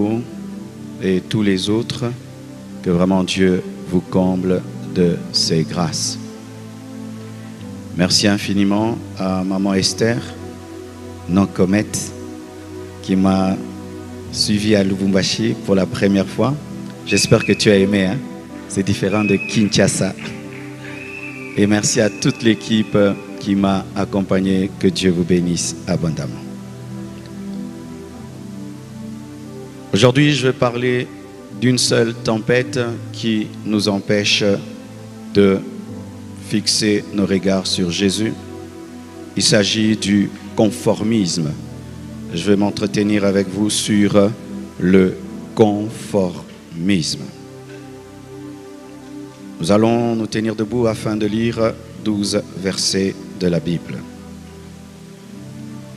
vous et tous les autres, que vraiment Dieu vous comble de ses grâces. Merci infiniment à Maman Esther, non Comet, qui m'a suivi à Lubumbashi pour la première fois. J'espère que tu as aimé, hein? C'est différent de Kinshasa. Et merci à toute l'équipe qui m'a accompagné. Que Dieu vous bénisse abondamment. Aujourd'hui, je vais parler d'une seule tempête qui nous empêche de fixer nos regards sur Jésus. Il s'agit du conformisme. Je vais m'entretenir avec vous sur le conformisme. Nous allons nous tenir debout afin de lire 12 versets de la Bible.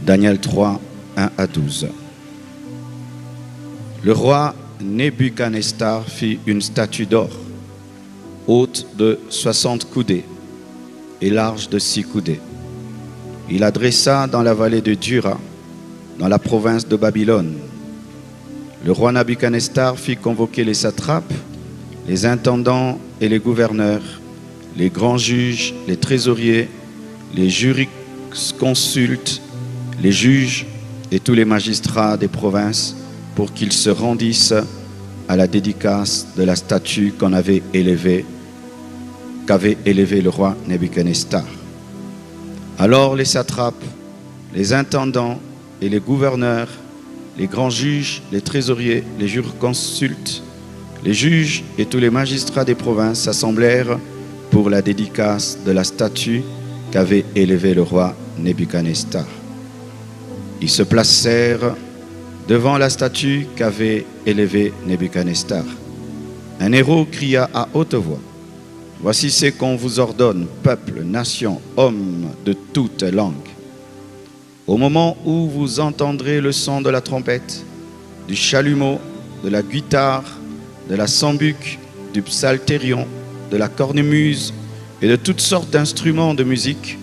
Daniel 3, 1 à 12. Le roi Nebuchadnezzar fit une statue d'or, haute de 60 coudées et large de 6 coudées. Il la dressa dans la vallée de Dura, dans la province de Babylone. Le roi Nebuchadnezzar fit convoquer les satrapes, les intendants et les gouverneurs, les grands juges, les trésoriers, les jurisconsultes, les juges et tous les magistrats des provinces pour qu'ils se rendissent à la dédicace de la statue qu'avait élevée le roi Nebuchadnezzar. Alors les satrapes, les intendants et les gouverneurs, les grands juges, les trésoriers, les jurisconsultes, les juges et tous les magistrats des provinces s'assemblèrent pour la dédicace de la statue qu'avait élevée le roi Nebuchadnezzar. Ils se placèrent devant la statue qu'avait élevée Nebuchadnezzar. Un héros cria à haute voix: « Voici ce qu'on vous ordonne, peuple, nation, hommes de toute langue. Au moment où vous entendrez le son de la trompette, du chalumeau, de la guitare, de la sambuc, du psalterion, de la cornemuse et de toutes sortes d'instruments de musique,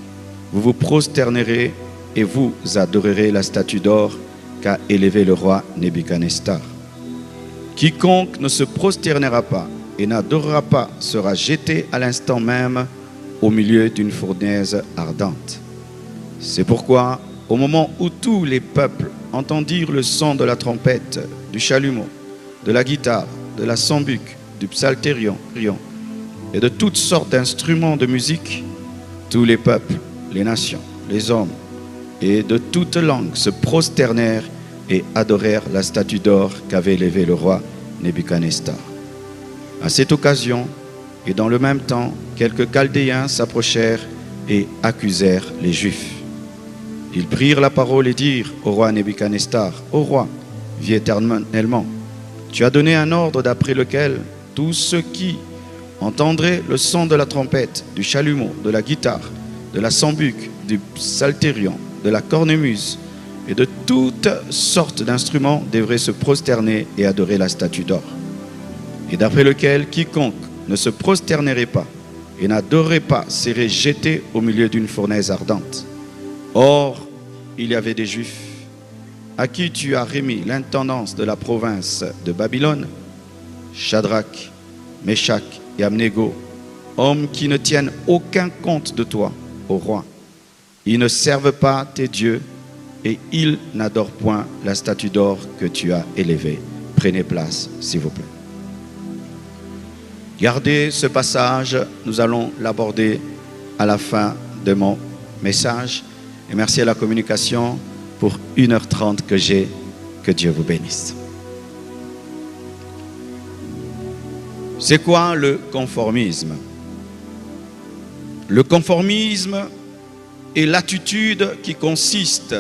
vous vous prosternerez et vous adorerez la statue d'or qu'a élevée le roi Nebuchadnezzar. Quiconque ne se prosternera pas et n'adorera pas sera jeté à l'instant même au milieu d'une fournaise ardente. C'est pourquoi, au moment où tous les peuples entendirent le son de la trompette, du chalumeau, de la guitare, de la sambuc, du psalterion et de toutes sortes d'instruments de musique, tous les peuples, les nations, les hommes et de toutes langues se prosternèrent et adorèrent la statue d'or qu'avait élevée le roi Nebuchadnezzar. À cette occasion, et dans le même temps, quelques Chaldéens s'approchèrent et accusèrent les Juifs. Ils prirent la parole et dirent au roi Nebuchadnezzar: « Ô roi, vis éternellement. Tu as donné un ordre d'après lequel tous ceux qui entendraient le son de la trompette, du chalumeau, de la guitare, de la sambuc, du psalterion, de la cornemuse et de toutes sortes d'instruments devraient se prosterner et adorer la statue d'or. Et d'après lequel quiconque ne se prosternerait pas et n'adorerait pas serait jeté au milieu d'une fournaise ardente. Or, il y avait des Juifs à qui tu as remis l'intendance de la province de Babylone, Shadrach, Meshach et Abnego, hommes qui ne tiennent aucun compte de toi, ô roi. Ils ne servent pas tes dieux et ils n'adorent point la statue d'or que tu as élevée. » Prenez place, s'il vous plaît. Gardez ce passage, nous allons l'aborder à la fin de mon message. Et merci à la communication pour 1h30 que j'ai. Que Dieu vous bénisse. C'est quoi le conformisme? Le conformisme est l'attitude qui consiste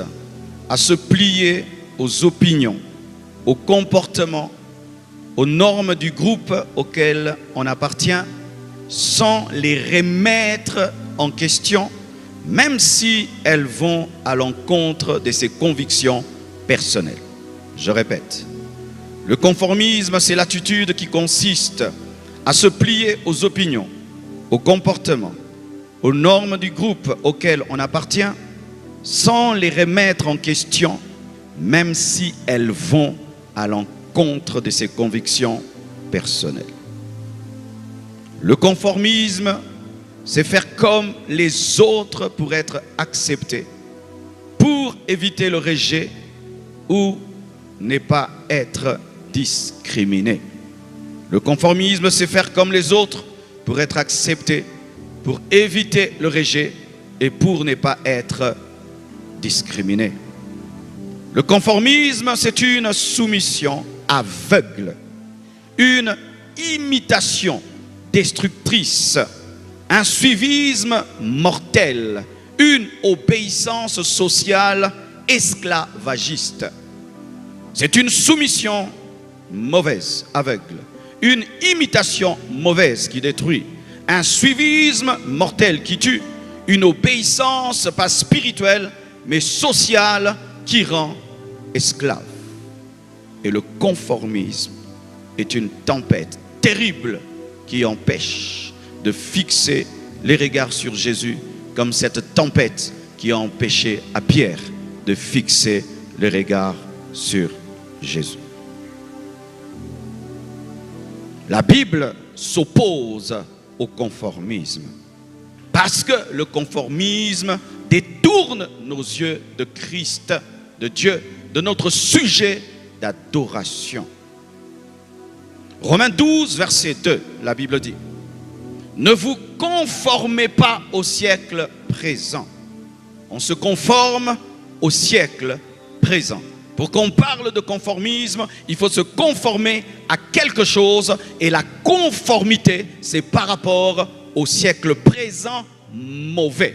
à se plier aux opinions, aux comportements, aux normes du groupe auquel on appartient, sans les remettre en question, même si elles vont à l'encontre de ses convictions personnelles. Je répète, le conformisme, c'est l'attitude qui consiste à se plier aux opinions, aux comportements, aux normes du groupe auquel on appartient, sans les remettre en question, même si elles vont à l'encontre l'encontre de ses convictions personnelles. Le conformisme, c'est faire comme les autres pour être accepté, pour éviter le rejet ou ne pas être discriminé. Le conformisme, c'est faire comme les autres pour être accepté, pour éviter le rejet et pour ne pas être discriminé. Le conformisme, c'est une soumission aveugle, une imitation destructrice, un suivisme mortel, une obéissance sociale esclavagiste. C'est une soumission mauvaise, aveugle, une imitation mauvaise qui détruit, un suivisme mortel qui tue, une obéissance pas spirituelle mais sociale qui rend esclave. Et le conformisme est une tempête terrible qui empêche de fixer les regards sur Jésus, comme cette tempête qui a empêché à Pierre de fixer les regards sur Jésus. La Bible s'oppose au conformisme parce que le conformisme détourne nos yeux de Christ, de Dieu, de notre sujet d'adoration. Romains 12, verset 2, la Bible dit: ne vous conformez pas au siècle présent. On se conforme au siècle présent. Pour qu'on parle de conformisme, il faut se conformer à quelque chose, et la conformité, c'est par rapport au siècle présent mauvais.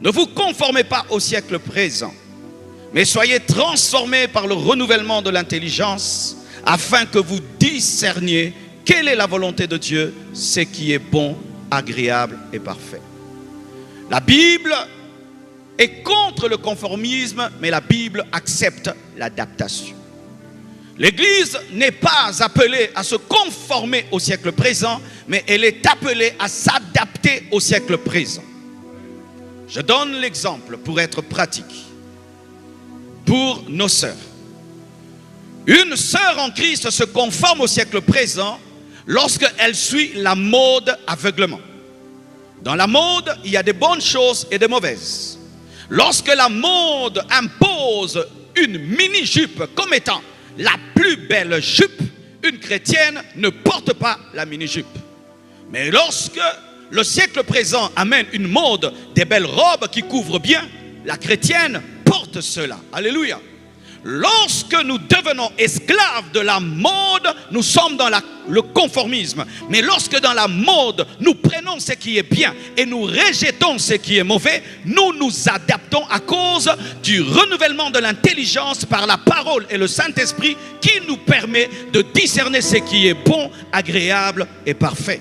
Ne vous conformez pas au siècle présent, mais soyez transformés par le renouvellement de l'intelligence, afin que vous discerniez quelle est la volonté de Dieu, ce qui est bon, agréable et parfait. La Bible est contre le conformisme, mais la Bible accepte l'adaptation. L'Église n'est pas appelée à se conformer au siècle présent, mais elle est appelée à s'adapter au siècle présent. Je donne l'exemple pour être pratique. Pour nos sœurs. Une sœur en Christ se conforme au siècle présent lorsqu'elle suit la mode aveuglement. Dans la mode, il y a des bonnes choses et des mauvaises. Lorsque la mode impose une mini-jupe comme étant la plus belle jupe, une chrétienne ne porte pas la mini-jupe. Mais lorsque le siècle présent amène une mode des belles robes qui couvrent bien, la chrétienne porte cela. Alléluia. Lorsque nous devenons esclaves de la mode, nous sommes dans le conformisme. Mais lorsque dans la mode, nous prenons ce qui est bien et nous rejetons ce qui est mauvais, nous nous adaptons à cause du renouvellement de l'intelligence par la parole et le Saint-Esprit qui nous permet de discerner ce qui est bon, agréable et parfait.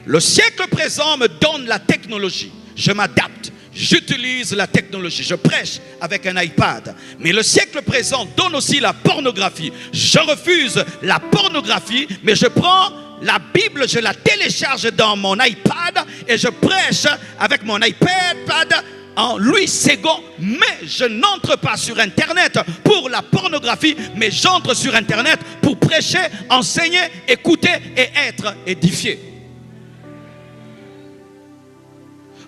Le siècle présent me donne la technologie. Je m'adapte. J'utilise la technologie, je prêche avec un iPad. Mais le siècle présent donne aussi la pornographie. Je refuse la pornographie, mais je prends la Bible, je la télécharge dans mon iPad et je prêche avec mon iPad en Louis II. Mais je n'entre pas sur Internet pour la pornographie, mais j'entre sur Internet pour prêcher, enseigner, écouter et être édifié.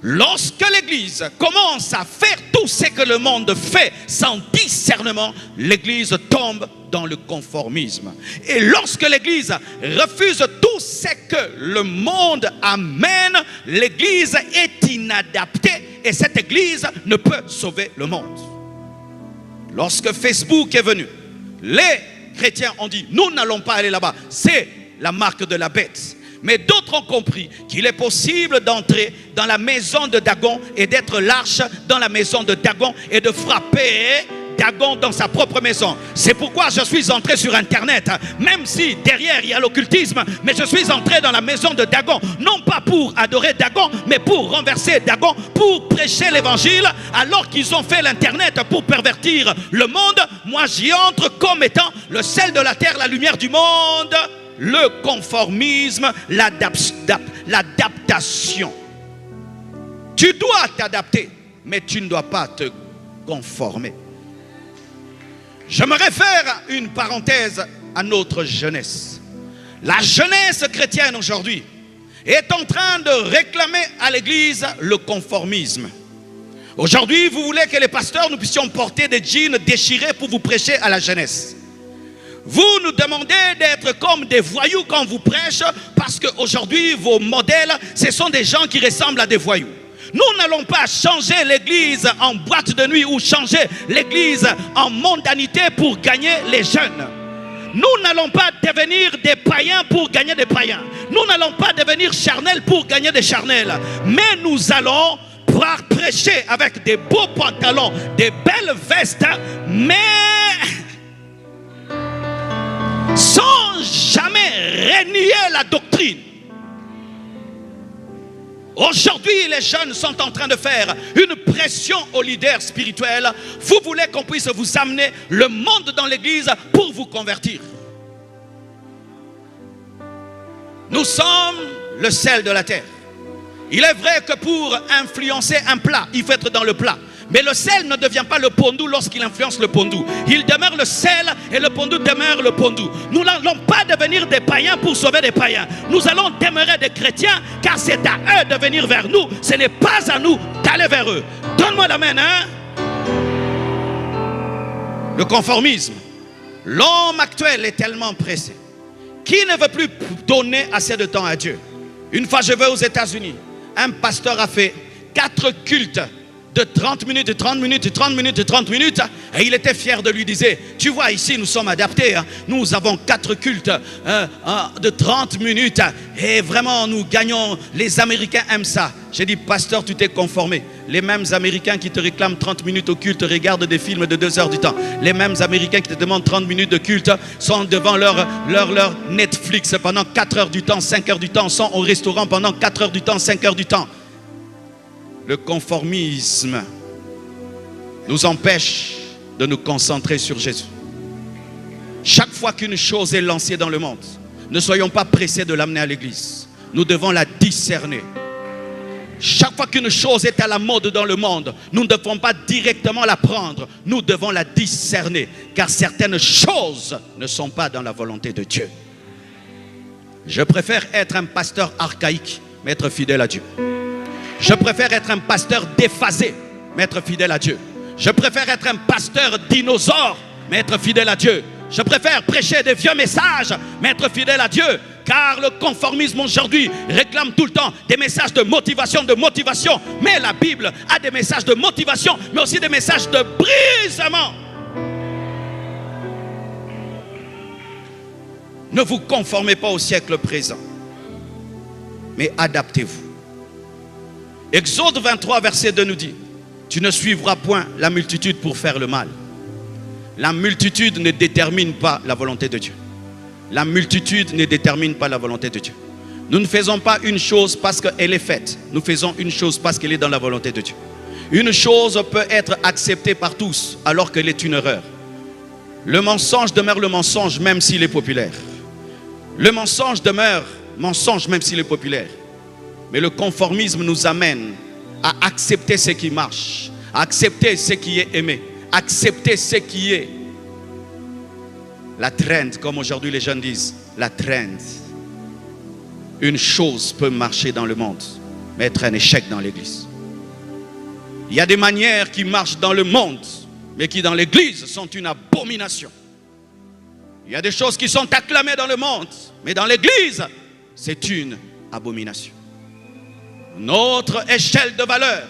Lorsque l'Église commence à faire tout ce que le monde fait sans discernement, l'Église tombe dans le conformisme. Et lorsque l'Église refuse tout ce que le monde amène, l'Église est inadaptée et cette Église ne peut sauver le monde. Lorsque Facebook est venu, les chrétiens ont dit: nous n'allons pas aller là-bas, c'est la marque de la bête. Mais d'autres ont compris qu'il est possible d'entrer dans la maison de Dagon et d'être l'arche dans la maison de Dagon et de frapper Dagon dans sa propre maison. C'est pourquoi je suis entré sur Internet, même si derrière il y a l'occultisme, mais je suis entré dans la maison de Dagon, non pas pour adorer Dagon, mais pour renverser Dagon, pour prêcher l'évangile, alors qu'ils ont fait l'Internet pour pervertir le monde. Moi j'y entre comme étant le sel de la terre, la lumière du monde. Le conformisme, l'adaptation. Tu dois t'adapter, mais tu ne dois pas te conformer. Je me réfère à une parenthèse à notre jeunesse. La jeunesse chrétienne aujourd'hui est en train de réclamer à l'église le conformisme. Aujourd'hui, vous voulez que les pasteurs, nous puissions porter des jeans déchirés pour vous prêcher à la jeunesse. Vous nous demandez d'être comme des voyous quand vous prêchez, parce qu'aujourd'hui, vos modèles, ce sont des gens qui ressemblent à des voyous. Nous n'allons pas changer l'église en boîte de nuit ou changer l'église en mondanité pour gagner les jeunes. Nous n'allons pas devenir des païens pour gagner des païens. Nous n'allons pas devenir charnels pour gagner des charnels. Mais nous allons pouvoir prêcher avec des beaux pantalons, des belles vestes, mais sans jamais renier la doctrine. Aujourd'hui, les jeunes sont en train de faire une pression aux leaders spirituels. Vous voulez qu'on puisse vous amener le monde dans l'église pour vous convertir. Nous sommes le sel de la terre. Il est vrai que pour influencer un plat, il faut être dans le plat. Mais le sel ne devient pas le pondou lorsqu'il influence le pondou. Il demeure le sel et le pondou demeure le pondou. Nous n'allons pas devenir des païens pour sauver des païens. Nous allons demeurer des chrétiens car c'est à eux de venir vers nous. Ce n'est pas à nous d'aller vers eux. Donne-moi l'amen, hein? Le conformisme. L'homme actuel est tellement pressé. Qui ne veut plus donner assez de temps à Dieu? Une fois je vais aux États-Unis, un pasteur a fait 4 cultes de 30 minutes, 30 minutes, 30 minutes, 30 minutes. Et il était fier de lui, disait, tu vois ici nous sommes adaptés. Hein. Nous avons 4 cultes de 30 minutes. Et vraiment nous gagnons. Les Américains aiment ça. J'ai dit, pasteur, tu t'es conformé. Les mêmes Américains qui te réclament 30 minutes au culte regardent des films de 2 heures du temps. Les mêmes Américains qui te demandent 30 minutes de culte sont devant leur Netflix pendant 4 heures du temps, 5 heures du temps, sont au restaurant pendant 4 heures du temps, 5 heures du temps. Le conformisme nous empêche de nous concentrer sur Jésus. Chaque fois qu'une chose est lancée dans le monde, ne soyons pas pressés de l'amener à l'église. Nous devons la discerner. Chaque fois qu'une chose est à la mode dans le monde, nous ne devons pas directement la prendre. Nous devons la discerner, car certaines choses ne sont pas dans la volonté de Dieu. Je préfère être un pasteur archaïque, mais être fidèle à Dieu. Je préfère être un pasteur déphasé, mais être fidèle à Dieu. Je préfère être un pasteur dinosaure, mais être fidèle à Dieu. Je préfère prêcher des vieux messages, mais être fidèle à Dieu. Car le conformisme aujourd'hui réclame tout le temps des messages de motivation, Mais la Bible a des messages de motivation, mais aussi des messages de brisement. Ne vous conformez pas au siècle présent, mais adaptez-vous. Exode 23, verset 2 nous dit, tu ne suivras point la multitude pour faire le mal. La multitude ne détermine pas la volonté de Dieu. La multitude ne détermine pas la volonté de Dieu. Nous ne faisons pas une chose parce qu'elle est faite. Nous faisons une chose parce qu'elle est dans la volonté de Dieu. Une chose peut être acceptée par tous alors qu'elle est une erreur. Le mensonge demeure le mensonge même s'il est populaire. Le mensonge demeure mensonge même s'il est populaire. Mais le conformisme nous amène à accepter ce qui marche, à accepter ce qui est aimé, accepter ce qui est la trend, comme aujourd'hui les jeunes disent, la trend. Une chose peut marcher dans le monde, mais être un échec dans l'église. Il y a des manières qui marchent dans le monde, mais qui dans l'église sont une abomination. Il y a des choses qui sont acclamées dans le monde, mais dans l'église, c'est une abomination. Notre échelle de valeur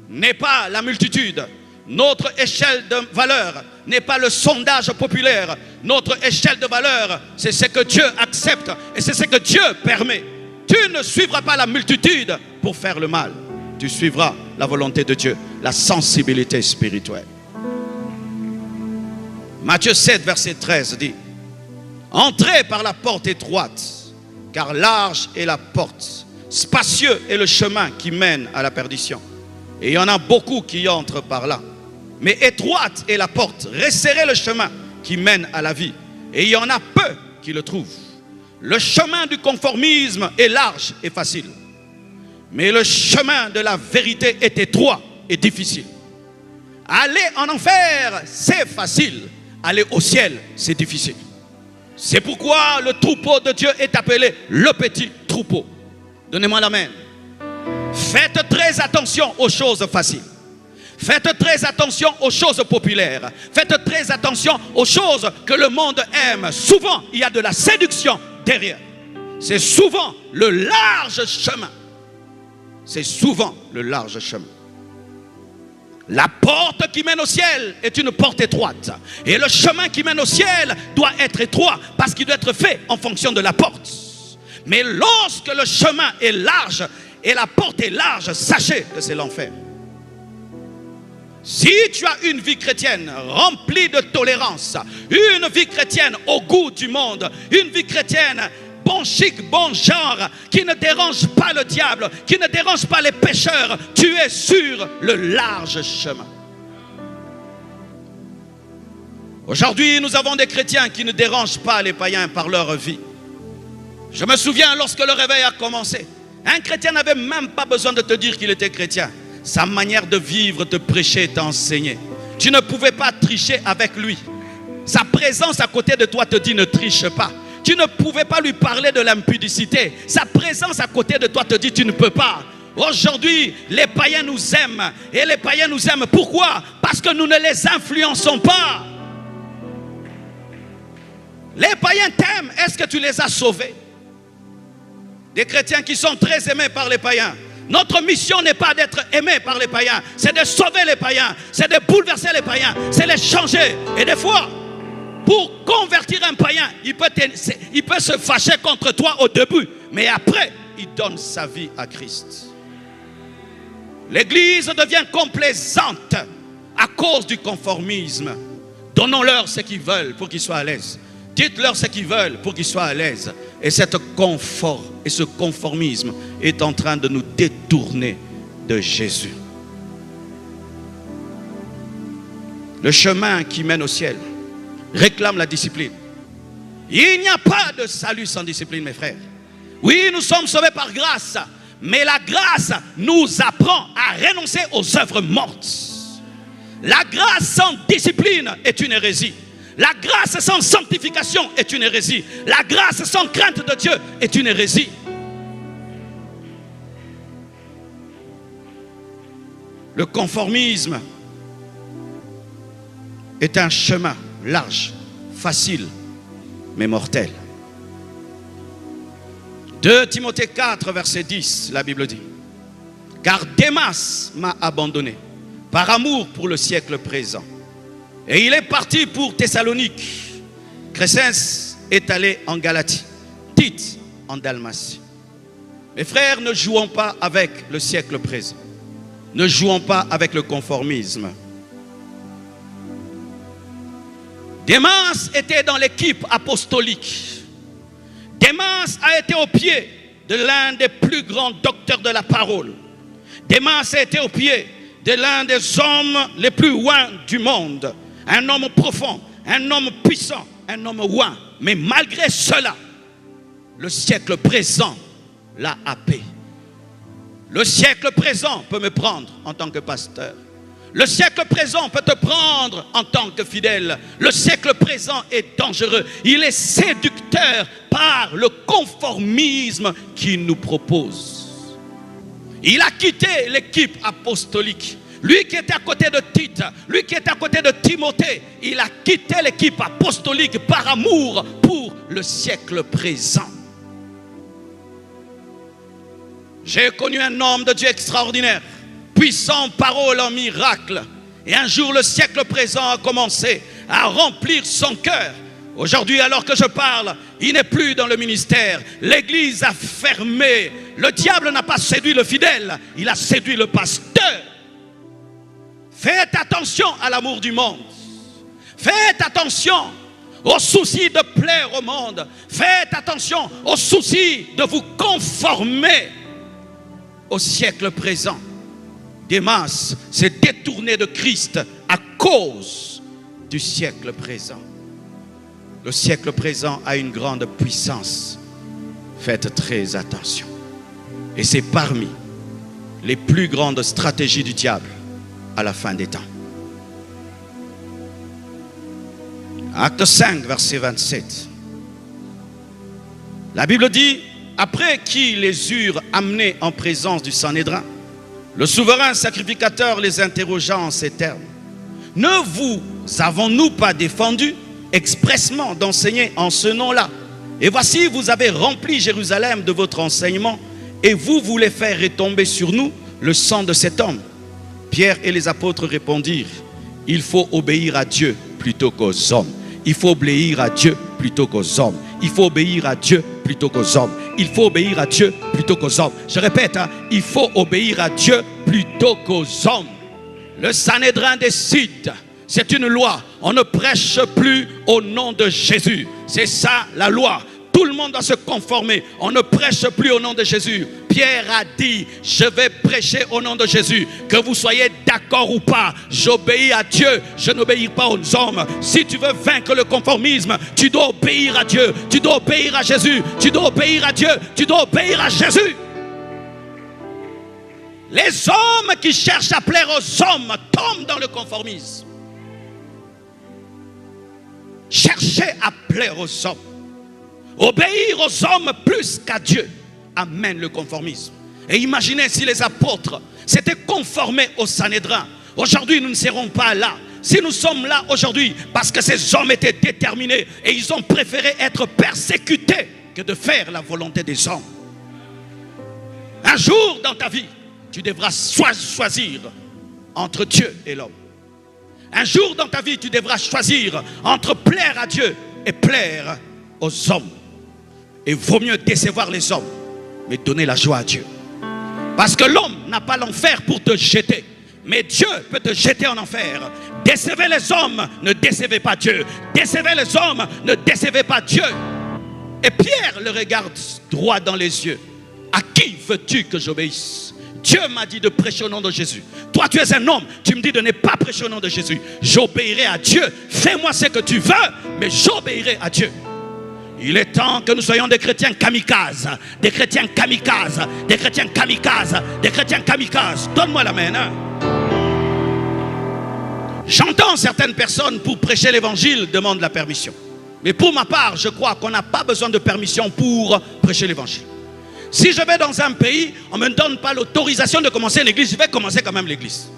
n'est pas la multitude. Notre échelle de valeur n'est pas le sondage populaire. Notre échelle de valeur, c'est ce que Dieu accepte et c'est ce que Dieu permet. Tu ne suivras pas la multitude pour faire le mal. Tu suivras la volonté de Dieu, la sensibilité spirituelle. Matthieu 7, verset 13 dit, entrez par la porte étroite, car large est la porte. Spacieux est le chemin qui mène à la perdition. Et il y en a beaucoup qui entrent par là. Mais étroite est la porte, resserrez le chemin qui mène à la vie. Et il y en a peu qui le trouvent. Le chemin du conformisme est large et facile. Mais le chemin de la vérité est étroit et difficile. Aller en enfer, c'est facile. aller au ciel, c'est difficile. C'est pourquoi le troupeau de Dieu est appelé le petit troupeau. Donnez-moi l'amen. Faites très attention aux choses faciles. Faites très attention aux choses populaires. Faites très attention aux choses que le monde aime. Souvent, il y a de la séduction derrière. C'est souvent le large chemin. C'est souvent le large chemin. La porte qui mène au ciel est une porte étroite. Et le chemin qui mène au ciel doit être étroit parce qu'il doit être fait en fonction de la porte. Mais lorsque le chemin est large et la porte est large, sachez que c'est l'enfer. Si tu as une vie chrétienne remplie de tolérance, une vie chrétienne au goût du monde, une vie chrétienne bon chic, bon genre, qui ne dérange pas le diable, qui ne dérange pas les pécheurs, tu es sur le large chemin. Aujourd'hui, nous avons des chrétiens qui ne dérangent pas les païens par leur vie. Je me souviens lorsque le réveil a commencé, un chrétien n'avait même pas besoin de te dire qu'il était chrétien. Sa manière de vivre, de prêcher, t'enseignait. Tu ne pouvais pas tricher avec lui. Sa présence à côté de toi te dit ne triche pas. Tu ne pouvais pas lui parler de l'impudicité. Sa présence à côté de toi te dit tu ne peux pas. Aujourd'hui, les païens nous aiment. Et les païens nous aiment. Pourquoi? Parce que nous ne les influençons pas. Les païens t'aiment. Est-ce que tu les as sauvés? Des chrétiens qui sont très aimés par les païens. Notre mission n'est pas d'être aimé par les païens. C'est de sauver les païens. C'est de bouleverser les païens. C'est de les changer. Et des fois, pour convertir un païen, il peut se fâcher contre toi au début. Mais après, il donne sa vie à Christ. L'église devient complaisante à cause du conformisme. Donnons-leur ce qu'ils veulent pour qu'ils soient à l'aise. Dites-leur ce qu'ils veulent pour qu'ils soient à l'aise. Et ce conformisme est en train de nous détourner de Jésus. Le chemin qui mène au ciel réclame la discipline. Il n'y a pas de salut sans discipline, mes frères. Oui, nous sommes sauvés par grâce, mais la grâce nous apprend à renoncer aux œuvres mortes. La grâce sans discipline est une hérésie. La grâce sans sanctification est une hérésie. La grâce sans crainte de Dieu est une hérésie. Le conformisme est un chemin large, facile, mais mortel. 2 Timothée 4, verset 10, la Bible dit: car Démas m'a abandonné par amour pour le siècle présent. Et il est parti pour Thessalonique. Crescens est allé en Galatie. Tite en Dalmatie. Mes frères, ne jouons pas avec le siècle présent. Ne jouons pas avec le conformisme. Démas était dans l'équipe apostolique. Démas a été au pied de l'un des plus grands docteurs de la parole. Démas a été au pied de l'un des hommes les plus ouins du monde. Un homme profond, un homme puissant, un homme ouin. Mais malgré cela, le siècle présent l'a happé. Le siècle présent peut me prendre en tant que pasteur. Le siècle présent peut te prendre en tant que fidèle. Le siècle présent est dangereux. Il est séducteur par le conformisme qu'il nous propose. Il a quitté l'équipe apostolique. Lui qui était à côté de Tite, lui qui était à côté de Timothée, il a quitté l'équipe apostolique par amour pour le siècle présent. J'ai connu un homme de Dieu extraordinaire, puissant en parole, en miracle. Et un jour, le siècle présent a commencé à remplir son cœur. Aujourd'hui, alors que je parle, il n'est plus dans le ministère. L'église a fermé. Le diable n'a pas séduit le fidèle, il a séduit le pasteur. Faites attention à l'amour du monde. Faites attention au souci de plaire au monde. Faites attention au souci de vous conformer au siècle présent. Démas s'est détourné de Christ à cause du siècle présent. Le siècle présent a une grande puissance. Faites très attention. Et c'est parmi les plus grandes stratégies du diable à la fin des temps. Acte 5, verset 27. La Bible dit, après qu'ils les eurent amenés en présence du Sanhédrin, le souverain sacrificateur les interrogea en ces termes. Ne vous avons-nous pas défendu expressement d'enseigner en ce nom-là? Et voici, vous avez rempli Jérusalem de votre enseignement et vous voulez faire retomber sur nous le sang de cet homme. Pierre et les apôtres répondirent, il faut obéir à Dieu plutôt qu'aux hommes. Il faut obéir à Dieu plutôt qu'aux hommes. Il faut obéir à Dieu plutôt qu'aux hommes. Il faut obéir à Dieu plutôt qu'aux hommes. Je répète, il faut obéir à Dieu plutôt qu'aux hommes. Le Sanhédrin décide, c'est une loi. On ne prêche plus au nom de Jésus. C'est ça la loi. Tout le monde doit se conformer. On ne prêche plus au nom de Jésus. Pierre a dit, je vais prêcher au nom de Jésus. Que vous soyez d'accord ou pas, j'obéis à Dieu, je n'obéis pas aux hommes. Si tu veux vaincre le conformisme, tu dois obéir à Dieu. Tu dois obéir à Jésus. Tu dois obéir à Dieu. Tu dois obéir à Jésus. Les hommes qui cherchent à plaire aux hommes tombent dans le conformisme. Cherchez à plaire aux hommes. Obéir aux hommes plus qu'à Dieu amène le conformisme. Et imaginez si les apôtres s'étaient conformés au Sanhédrin. Aujourd'hui, nous ne serons pas là. Si nous sommes là aujourd'hui, parce que ces hommes étaient déterminés et ils ont préféré être persécutés que de faire la volonté des hommes. Un jour dans ta vie, tu devras choisir entre Dieu et l'homme. Un jour dans ta vie, tu devras choisir entre plaire à Dieu et plaire aux hommes. Et vaut mieux décevoir les hommes, mais donner la joie à Dieu. Parce que l'homme n'a pas l'enfer pour te jeter, mais Dieu peut te jeter en enfer. Décevez les hommes, ne décevez pas Dieu. Décevez les hommes, ne décevez pas Dieu. Et Pierre le regarde droit dans les yeux. À qui veux-tu que j'obéisse? Dieu m'a dit de prêcher au nom de Jésus. Toi, tu es un homme, tu me dis de ne pas prêcher au nom de Jésus. J'obéirai à Dieu. Fais-moi ce que tu veux, mais j'obéirai à Dieu. Il est temps que nous soyons des chrétiens kamikazes. Des chrétiens kamikazes. Des chrétiens kamikazes. Des chrétiens kamikazes. Donne-moi la main. Hein? J'entends certaines personnes pour prêcher l'évangile demandent la permission. Mais pour ma part, je crois qu'on n'a pas besoin de permission pour prêcher l'évangile. Si je vais dans un pays, on ne me donne pas l'autorisation de commencer l'église, je vais commencer quand même l'église.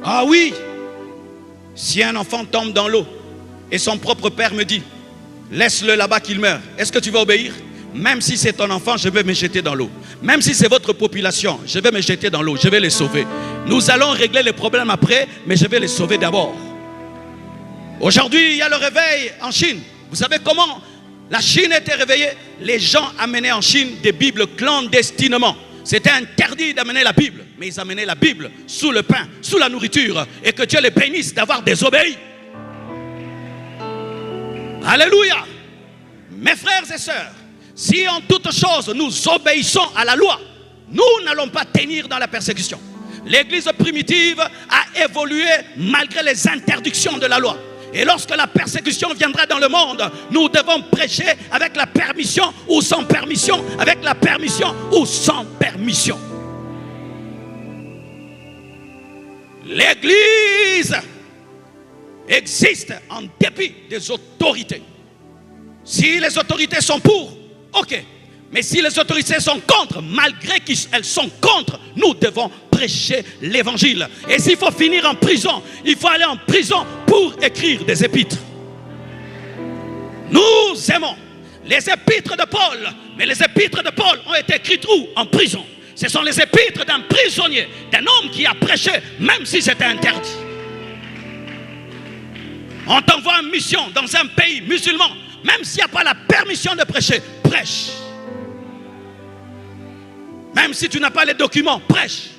Ah oui, si un enfant tombe dans l'eau et son propre père me dit, laisse-le là-bas qu'il meure, est-ce que tu vas obéir? Même si c'est ton enfant, je vais me jeter dans l'eau. Même si c'est votre population, je vais me jeter dans l'eau, je vais les sauver. Nous allons régler les problèmes après, mais je vais les sauver d'abord. Aujourd'hui, il y a le réveil en Chine. Vous savez comment la Chine était réveillée? Les gens amenaient en Chine des Bibles clandestinement. C'était interdit d'amener la Bible, mais ils amenaient la Bible sous le pain, sous la nourriture, et que Dieu les bénisse d'avoir désobéi. Alléluia. Mes frères et sœurs, si en toute chose nous obéissons à la loi, nous n'allons pas tenir dans la persécution. L'église primitive a évolué malgré les interdictions de la loi. Et lorsque la persécution viendra dans le monde, nous devons prêcher avec la permission ou sans permission, avec la permission ou sans permission. L'église existe en dépit des autorités. Si les autorités sont pour, ok. Mais si les autorités sont contre, malgré qu'elles sont contre, nous devons prêcher l'évangile. Et s'il faut finir en prison, il faut aller en prison pour écrire des épîtres. Nous aimons les épîtres de Paul, mais les épîtres de Paul ont été écrites où? En prison. Ce sont les épîtres d'un prisonnier, d'un homme qui a prêché, même si c'était interdit. On t'envoie en mission dans un pays musulman, même s'il n'y a pas la permission de prêcher, prêche. Même si tu n'as pas les documents, prêche.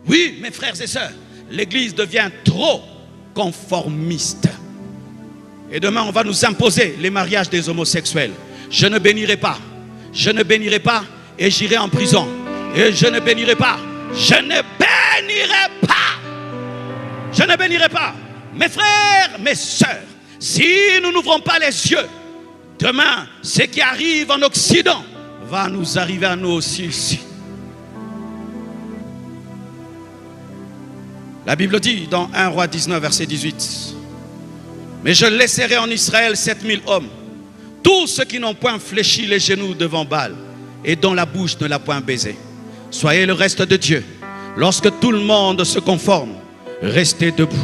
Oui, mes frères et sœurs, l'église devient trop conformiste. Et demain, on va nous imposer les mariages des homosexuels. Je ne bénirai pas. Je ne bénirai pas et j'irai en prison. Et je ne bénirai pas. Je ne bénirai pas. Je ne bénirai pas. Mes frères, mes sœurs, si nous n'ouvrons pas les yeux, demain, ce qui arrive en Occident va nous arriver à nous aussi ici. La Bible dit dans 1 Roi 19, verset 18, « Mais je laisserai en Israël 7000 hommes, tous ceux qui n'ont point fléchi les genoux devant Baal et dont la bouche ne l'a point baisé. Soyez le reste de Dieu. Lorsque tout le monde se conforme, restez debout.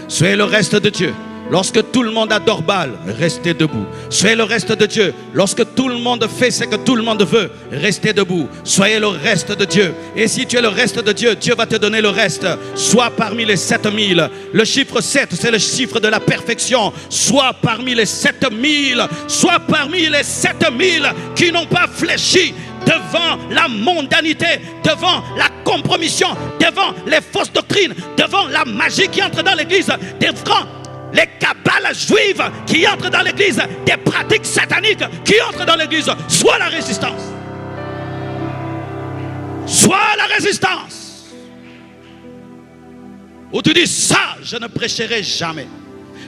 Soyez le reste de Dieu. Lorsque tout le monde adore Baal, restez debout. Soyez le reste de Dieu. Lorsque tout le monde fait ce que tout le monde veut, restez debout. Soyez le reste de Dieu. Et si tu es le reste de Dieu, Dieu va te donner le reste. Sois parmi les 7000. Le chiffre 7, c'est le chiffre de la perfection. Sois parmi les 7000. Sois parmi les 7000 qui n'ont pas fléchi devant la mondanité, devant la compromission, devant les fausses doctrines, devant la magie qui entre dans l'église, devant les cabales juives qui entrent dans l'église, des pratiques sataniques qui entrent dans l'église. Sois la résistance. Sois la résistance. Où tu dis, ça je ne prêcherai jamais,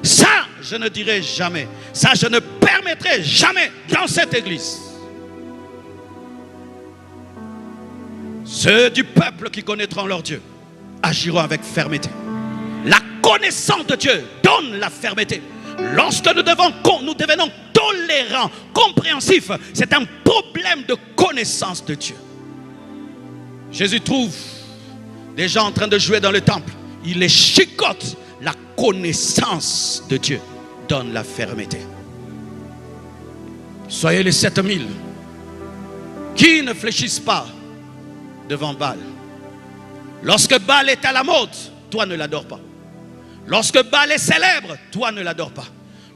ça je ne dirai jamais, ça je ne permettrai jamais dans cette église. Ceux du peuple qui connaîtront leur Dieu agiront avec fermeté. La connaissance de Dieu donne la fermeté. Lorsque nous devenons tolérants, compréhensifs, c'est un problème de connaissance de Dieu. Jésus trouve des gens en train de jouer dans le temple. Il les chicote. La connaissance de Dieu donne la fermeté. Soyez les 7000 qui ne fléchissent pas devant Baal. Lorsque Baal est à la mode, toi ne l'adore pas. Lorsque Baal est célèbre, toi ne l'adore pas.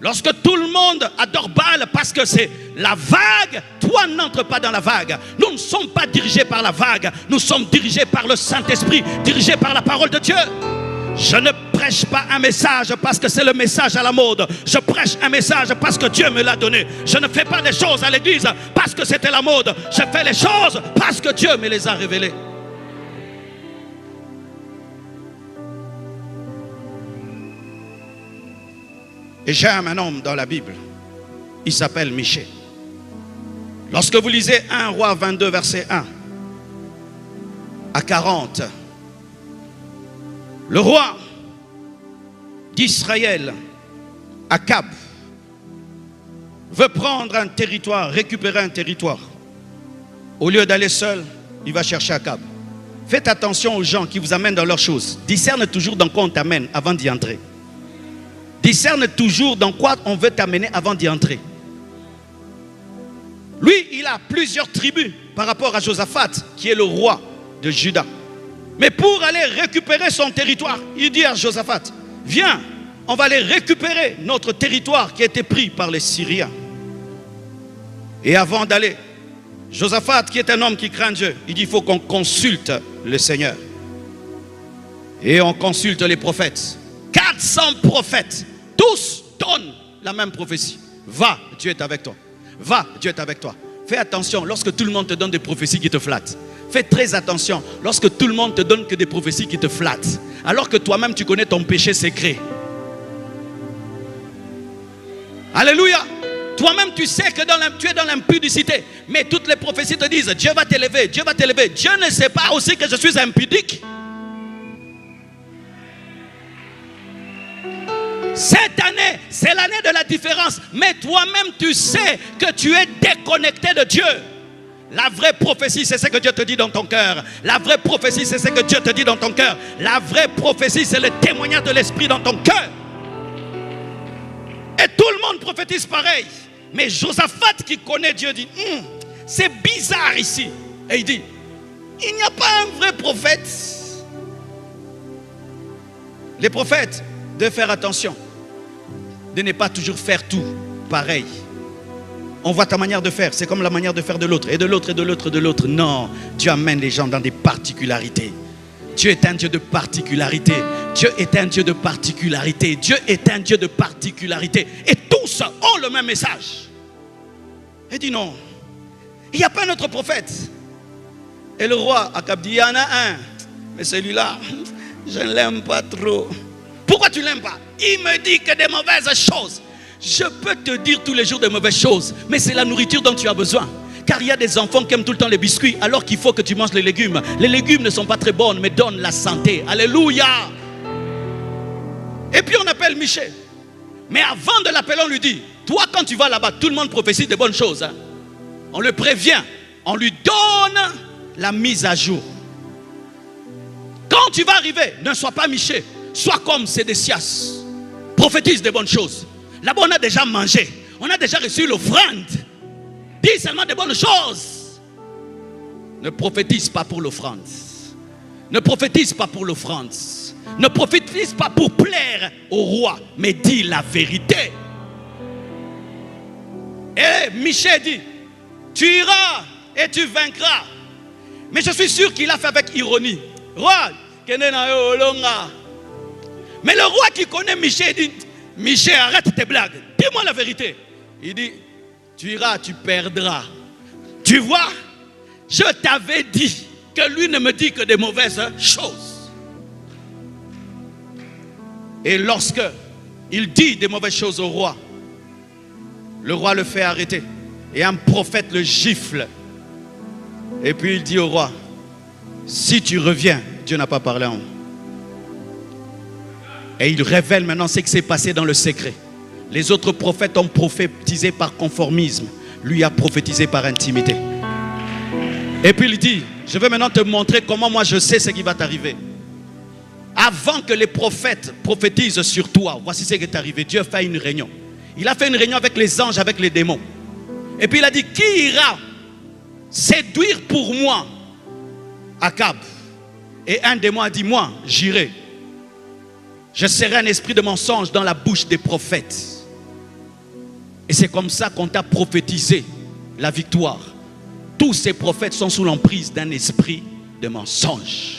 Lorsque tout le monde adore Baal parce que c'est la vague, toi n'entre pas dans la vague. Nous ne sommes pas dirigés par la vague. Nous sommes dirigés par le Saint-Esprit, dirigés par la parole de Dieu. Je ne prêche pas un message parce que c'est le message à la mode. Je prêche un message parce que Dieu me l'a donné. Je ne fais pas des choses à l'église parce que c'était la mode. Je fais les choses parce que Dieu me les a révélées. Et j'aime un homme dans la Bible. Il s'appelle Michée. Lorsque vous lisez 1 Roi 22, verset 1 à 40, le roi d'Israël, Akab, veut prendre un territoire, récupérer un territoire. Au lieu d'aller seul, il va chercher Akab. Faites attention aux gens qui vous amènent dans leurs choses. Discerne toujours dans quoi on t'amène avant d'y entrer. Discerne toujours dans quoi on veut t'amener avant d'y entrer. Lui, il a plusieurs tribus par rapport à Josaphat, qui est le roi de Juda. Mais pour aller récupérer son territoire, il dit à Josaphat, viens, on va aller récupérer notre territoire qui a été pris par les Syriens. Et avant d'aller, Josaphat, qui est un homme qui craint Dieu, il dit, il faut qu'on consulte le Seigneur. Et on consulte les prophètes. 400 prophètes, tous donnent la même prophétie. Va, Dieu est avec toi. Va, Dieu est avec toi. Fais attention lorsque tout le monde te donne des prophéties qui te flattent. Fais très attention lorsque tout le monde te donne que des prophéties qui te flattent. Alors que toi-même tu connais ton péché secret. Alléluia. Toi-même tu sais que tu es dans l'impudicité. Mais toutes les prophéties te disent Dieu va t'élever, Dieu va t'élever. Dieu ne sait pas aussi que je suis impudique. Cette année, c'est l'année de la différence. Mais toi-même, tu sais que tu es déconnecté de Dieu. La vraie prophétie, c'est ce que Dieu te dit dans ton cœur. La vraie prophétie, c'est ce que Dieu te dit dans ton cœur. La vraie prophétie, c'est le témoignage de l'Esprit dans ton cœur. Et tout le monde prophétise pareil. Mais Josaphat qui connaît Dieu dit, c'est bizarre ici. Et il dit, il n'y a pas un vrai prophète. Les prophètes doivent faire attention de ne pas toujours faire tout pareil. On voit ta manière de faire, c'est comme la manière de faire de l'autre, et de l'autre, et de l'autre, et de l'autre. Non, Dieu amène les gens dans des particularités. Dieu est un Dieu de particularité. Dieu est un Dieu de particularité. Dieu est un Dieu de particularité. Et tous ont le même message. Il dit non, il n'y a pas un autre prophète. Et le roi Akab dit, il y en a un, mais celui-là, je ne l'aime pas trop. Pourquoi tu ne l'aimes pas? Il me dit que des mauvaises choses. Je peux te dire tous les jours de mauvaises choses, mais c'est la nourriture dont tu as besoin. Car il y a des enfants qui aiment tout le temps les biscuits, alors qu'il faut que tu manges les légumes. Les légumes ne sont pas très bonnes, mais donnent la santé. Alléluia. Et puis on appelle Michée. Mais avant de l'appeler, on lui dit, toi quand tu vas là-bas, tout le monde prophétise de bonnes choses. Hein? On le prévient, on lui donne la mise à jour. Quand tu vas arriver, ne sois pas Michée, sois comme Sédécias. Prophétise de bonnes choses. Là-bas on a déjà mangé, on a déjà reçu l'offrande. Dis seulement de bonnes choses. Ne prophétise pas pour l'offrande. Ne prophétise pas pour l'offrande. Ne prophétise pas pour plaire au roi, mais dis la vérité. Et Michée dit, tu iras et tu vaincras. Mais je suis sûr qu'il a fait avec ironie. Roi, mais le roi qui connaît Michée dit, Michée, arrête tes blagues, dis-moi la vérité. Il dit, tu iras, tu perdras. Tu vois, je t'avais dit que lui ne me dit que des mauvaises choses. Et lorsque il dit des mauvaises choses au roi, le roi le fait arrêter. Et un prophète le gifle. Et puis il dit au roi, si tu reviens, Dieu n'a pas parlé en moi. Et il révèle maintenant ce qui s'est passé dans le secret. Les autres prophètes ont prophétisé par conformisme. Lui a prophétisé par intimité. Et puis il dit, je vais maintenant te montrer comment moi je sais ce qui va t'arriver. Avant que les prophètes prophétisent sur toi, voici ce qui est arrivé. Dieu fait une réunion. Il a fait une réunion avec les anges, avec les démons. Et puis il a dit, qui ira séduire pour moi Akab? Et un démon a dit, moi, j'irai. Je serai un esprit de mensonge dans la bouche des prophètes. Et c'est comme ça qu'on t'a prophétisé la victoire. Tous ces prophètes sont sous l'emprise d'un esprit de mensonge.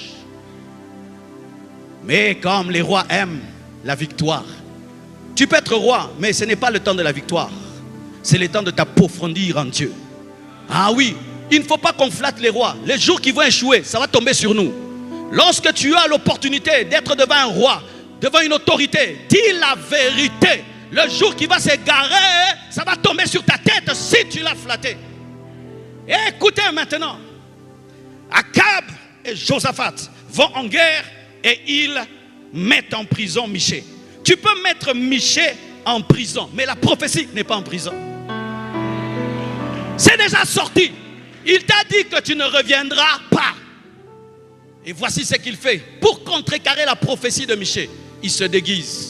Mais comme les rois aiment la victoire, tu peux être roi, mais ce n'est pas le temps de la victoire. C'est le temps de t'approfondir en Dieu. Ah oui, il ne faut pas qu'on flatte les rois. Les jours qui vont échouer, ça va tomber sur nous. Lorsque tu as l'opportunité d'être devant un roi, devant une autorité, dis la vérité. Le jour qui va s'égarer, ça va tomber sur ta tête si tu l'as flatté. Et écoutez maintenant, Akab et Josaphat vont en guerre et ils mettent en prison Michée. Tu peux mettre Michée en prison, mais la prophétie n'est pas en prison. C'est déjà sorti. Il t'a dit que tu ne reviendras pas. Et voici ce qu'il fait. Pour contrecarrer la prophétie de Michée, il se déguise.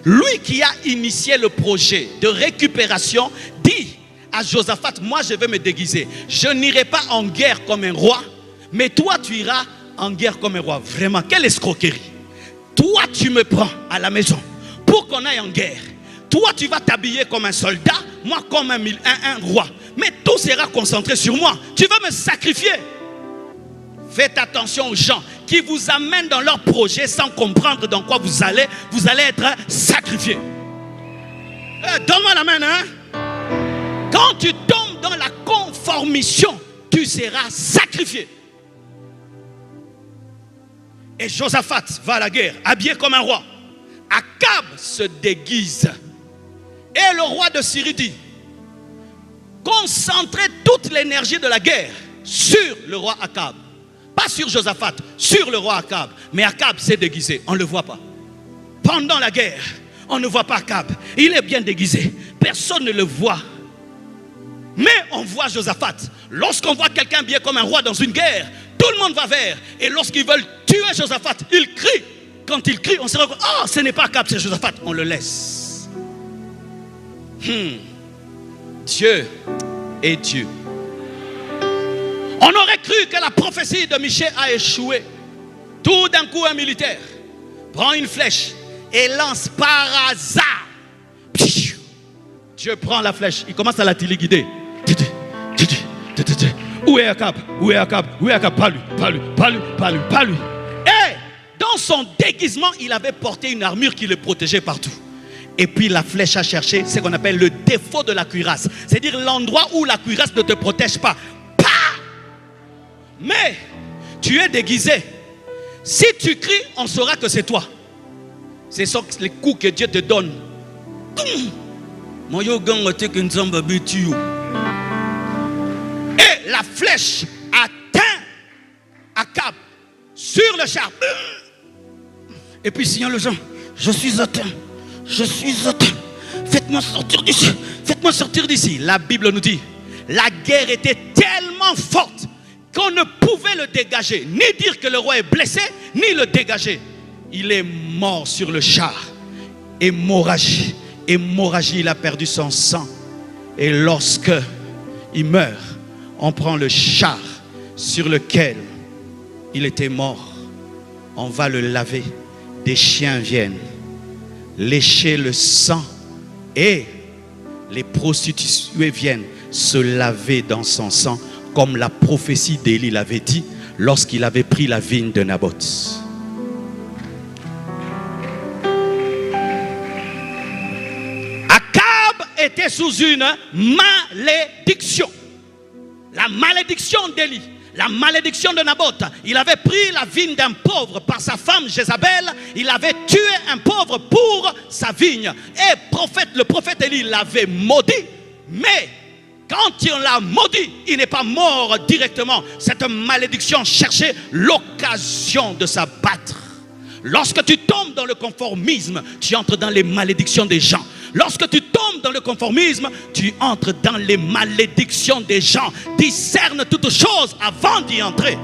Lui qui a initié le projet de récupération dit à Josaphat, moi je vais me déguiser. Je n'irai pas en guerre comme un roi, mais toi tu iras en guerre comme un roi. Vraiment, quelle escroquerie. Toi tu me prends à la maison pour qu'on aille en guerre. Toi tu vas t'habiller comme un soldat, moi comme un roi. Mais tout sera concentré sur moi. Tu vas me sacrifier. Faites attention aux gens qui vous amènent dans leur projet sans comprendre dans quoi vous allez être sacrifiés. Donne-moi la main, hein? Quand tu tombes dans la conformission, tu seras sacrifié. Et Josaphat va à la guerre, habillé comme un roi. Akab se déguise. Et le roi de Syrie dit, concentrez toute l'énergie de la guerre sur le roi Akab. Pas sur Josaphat, sur le roi Akab. Mais Akab s'est déguisé, on ne le voit pas. Pendant la guerre, on ne voit pas Akab. Il est bien déguisé, personne ne le voit. Mais on voit Josaphat. Lorsqu'on voit quelqu'un bien comme un roi dans une guerre, tout le monde va vers. Et lorsqu'ils veulent tuer Josaphat, ils crient. Quand ils crient, on se rend compte, oh, ce n'est pas Akab, c'est Josaphat. On le laisse. Dieu est Dieu. On aurait cru que la prophétie de Michée a échoué. Tout d'un coup, un militaire prend une flèche et lance par hasard. Dieu prend la flèche, il commence à la téléguider. Où est Akab? Où est Akab? Où est Akab? Pas lui, pas lui, pas lui, pas lui, pas lui. Et dans son déguisement, il avait porté une armure qui le protégeait partout. Et puis la flèche a cherché ce qu'on appelle le défaut de la cuirasse. C'est-à-dire l'endroit où la cuirasse ne te protège pas. Mais tu es déguisé. Si tu cries, on saura que c'est toi. Ce sont les coups que Dieu te donne. Et la flèche atteint Akab sur le char. Et puis signale aux gens, Je suis atteint. Je suis atteint. Faites-moi sortir d'ici. Faites-moi sortir d'ici. La Bible nous dit, la guerre était tellement forte qu'on ne pouvait le dégager. Ni dire que le roi est blessé, ni le dégager. Il est mort sur le char. Hémorragie. Hémorragie, il a perdu son sang. Et lorsque il meurt, on prend le char sur lequel il était mort. On va le laver. Des chiens viennent lécher le sang et les prostituées viennent se laver dans son sang, comme la prophétie d'Élie l'avait dit lorsqu'il avait pris la vigne de Naboth. Akab était sous une malédiction. La malédiction d'Élie, la malédiction de Naboth. Il avait pris la vigne d'un pauvre par sa femme Jézabel. Il avait tué un pauvre pour sa vigne. Et le prophète Élie l'avait maudit. Mais quand il l'a maudit, il n'est pas mort directement. Cette malédiction cherchait l'occasion de s'abattre. Lorsque tu tombes dans le conformisme, tu entres dans les malédictions des gens. Lorsque tu tombes dans le conformisme, tu entres dans les malédictions des gens. Discerne toutes choses avant d'y entrer.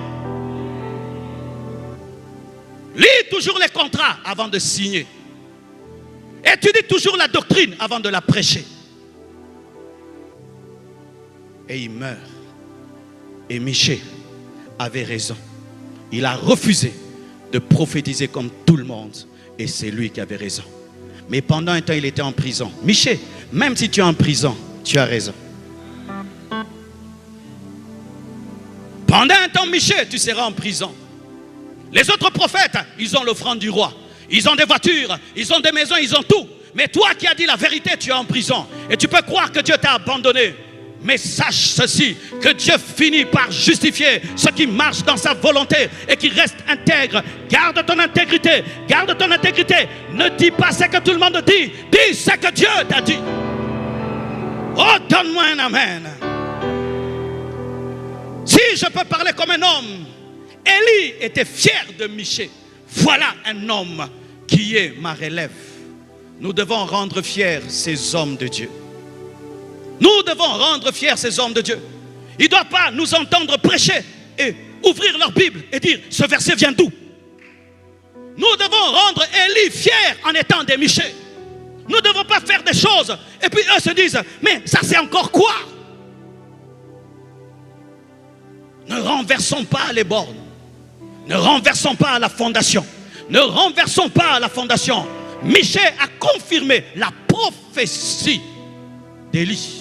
Lis toujours les contrats avant de signer. Étudie toujours la doctrine avant de la prêcher. Et il meurt. Et Michée avait raison. Il a refusé de prophétiser comme tout le monde. Et c'est lui qui avait raison. Mais pendant un temps, il était en prison. Michée, même si tu es en prison, tu as raison. Pendant un temps, Michée, tu seras en prison. Les autres prophètes, ils ont l'offrande du roi. Ils ont des voitures, ils ont des maisons, ils ont tout. Mais toi qui as dit la vérité, tu es en prison. Et tu peux croire que Dieu t'a abandonné. Mais sache ceci, que Dieu finit par justifier ceux qui marchent dans sa volonté et qui restent intègres. Garde ton intégrité, garde ton intégrité. Ne dis pas ce que tout le monde dit, dis ce que Dieu t'a dit. Oh, donne-moi un amen. Si je peux parler comme un homme, Élie était fier de Michée. Voilà un homme qui est ma relève. Nous devons rendre fiers ces hommes de Dieu. Nous devons rendre fiers ces hommes de Dieu. Ils ne doivent pas nous entendre prêcher et ouvrir leur Bible et dire ce verset vient d'où. Nous devons rendre Élie fier en étant des Michée. Nous ne devons pas faire des choses et puis eux se disent mais ça c'est encore quoi? Ne renversons pas les bornes. Ne renversons pas la fondation. Ne renversons pas la fondation. Michée a confirmé la prophétie d'Élie.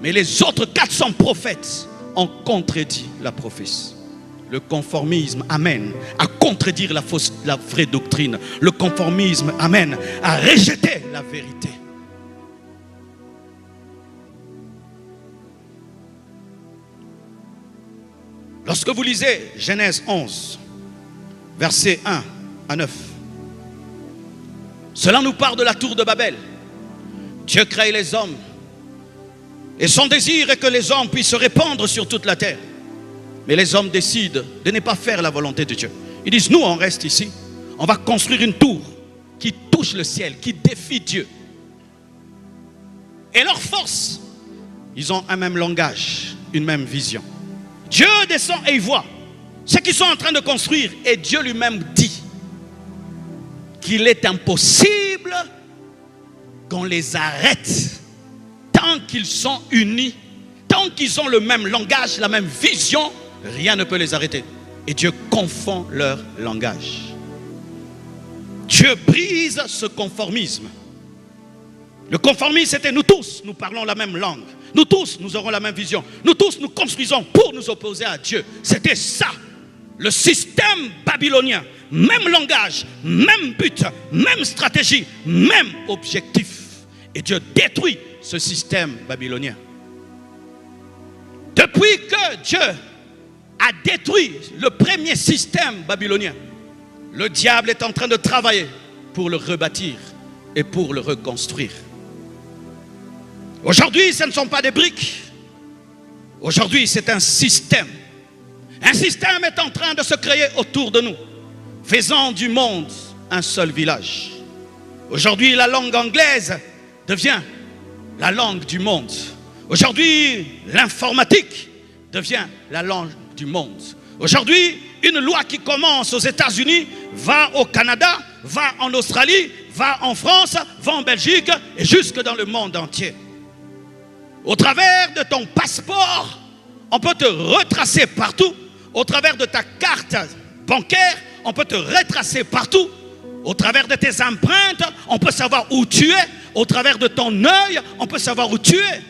Mais les autres 400 prophètes ont contredit la prophétie. Le conformisme amène à contredire la vraie doctrine. Le conformisme amène à rejeter la vérité. Lorsque vous lisez Genèse 11, versets 1 à 9, cela nous parle de la tour de Babel. Dieu crée les hommes. Et son désir est que les hommes puissent se répandre sur toute la terre. Mais les hommes décident de ne pas faire la volonté de Dieu. Ils disent, nous on reste ici. On va construire une tour qui touche le ciel, qui défie Dieu. Et leur force, ils ont un même langage, une même vision. Dieu descend et il voit ce qu'ils sont en train de construire. Et Dieu lui-même dit qu'il est impossible qu'on les arrête. Tant qu'ils sont unis, tant qu'ils ont le même langage, la même vision, rien ne peut les arrêter. Et Dieu confond leur langage. Dieu brise ce conformisme. Le conformisme, c'était nous tous, nous parlons la même langue. Nous tous, nous aurons la même vision. Nous tous, nous construisons pour nous opposer à Dieu. C'était ça, le système babylonien. Même langage, même but, même stratégie, même objectif. Et Dieu détruit ce système babylonien. Depuis que Dieu a détruit le premier système babylonien, le diable est en train de travailler pour le rebâtir et pour le reconstruire. Aujourd'hui, ce ne sont pas des briques. Aujourd'hui, c'est un système. Un système est en train de se créer autour de nous, faisant du monde un seul village. Aujourd'hui, la langue anglaise devient la langue du monde. Aujourd'hui, l'informatique devient la langue du monde. Aujourd'hui, une loi qui commence aux États-Unis va au Canada, va en Australie, va en France, va en Belgique et jusque dans le monde entier. Au travers de ton passeport, on peut te retracer partout. Au travers de ta carte bancaire, on peut te retracer partout. Au travers de tes empreintes, on peut savoir où tu es. Au travers de ton œil, on peut savoir où tu es.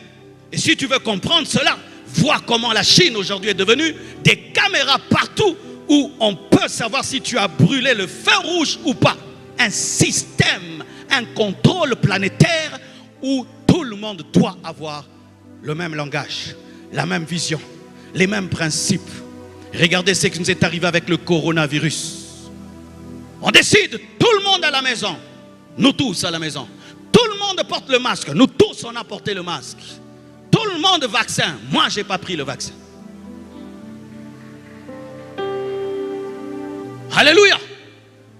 Et si tu veux comprendre cela, vois comment la Chine aujourd'hui est devenue des caméras partout où on peut savoir si tu as brûlé le feu rouge ou pas. Un système, un contrôle planétaire où tout le monde doit avoir le même langage, la même vision, les mêmes principes. Regardez ce qui nous est arrivé avec le coronavirus. On décide, tout le monde à la maison, nous tous à la maison. Tout le monde porte le masque, nous tous on a porté le masque. Tout le monde vaccin, moi je n'ai pas pris le vaccin. Alléluia.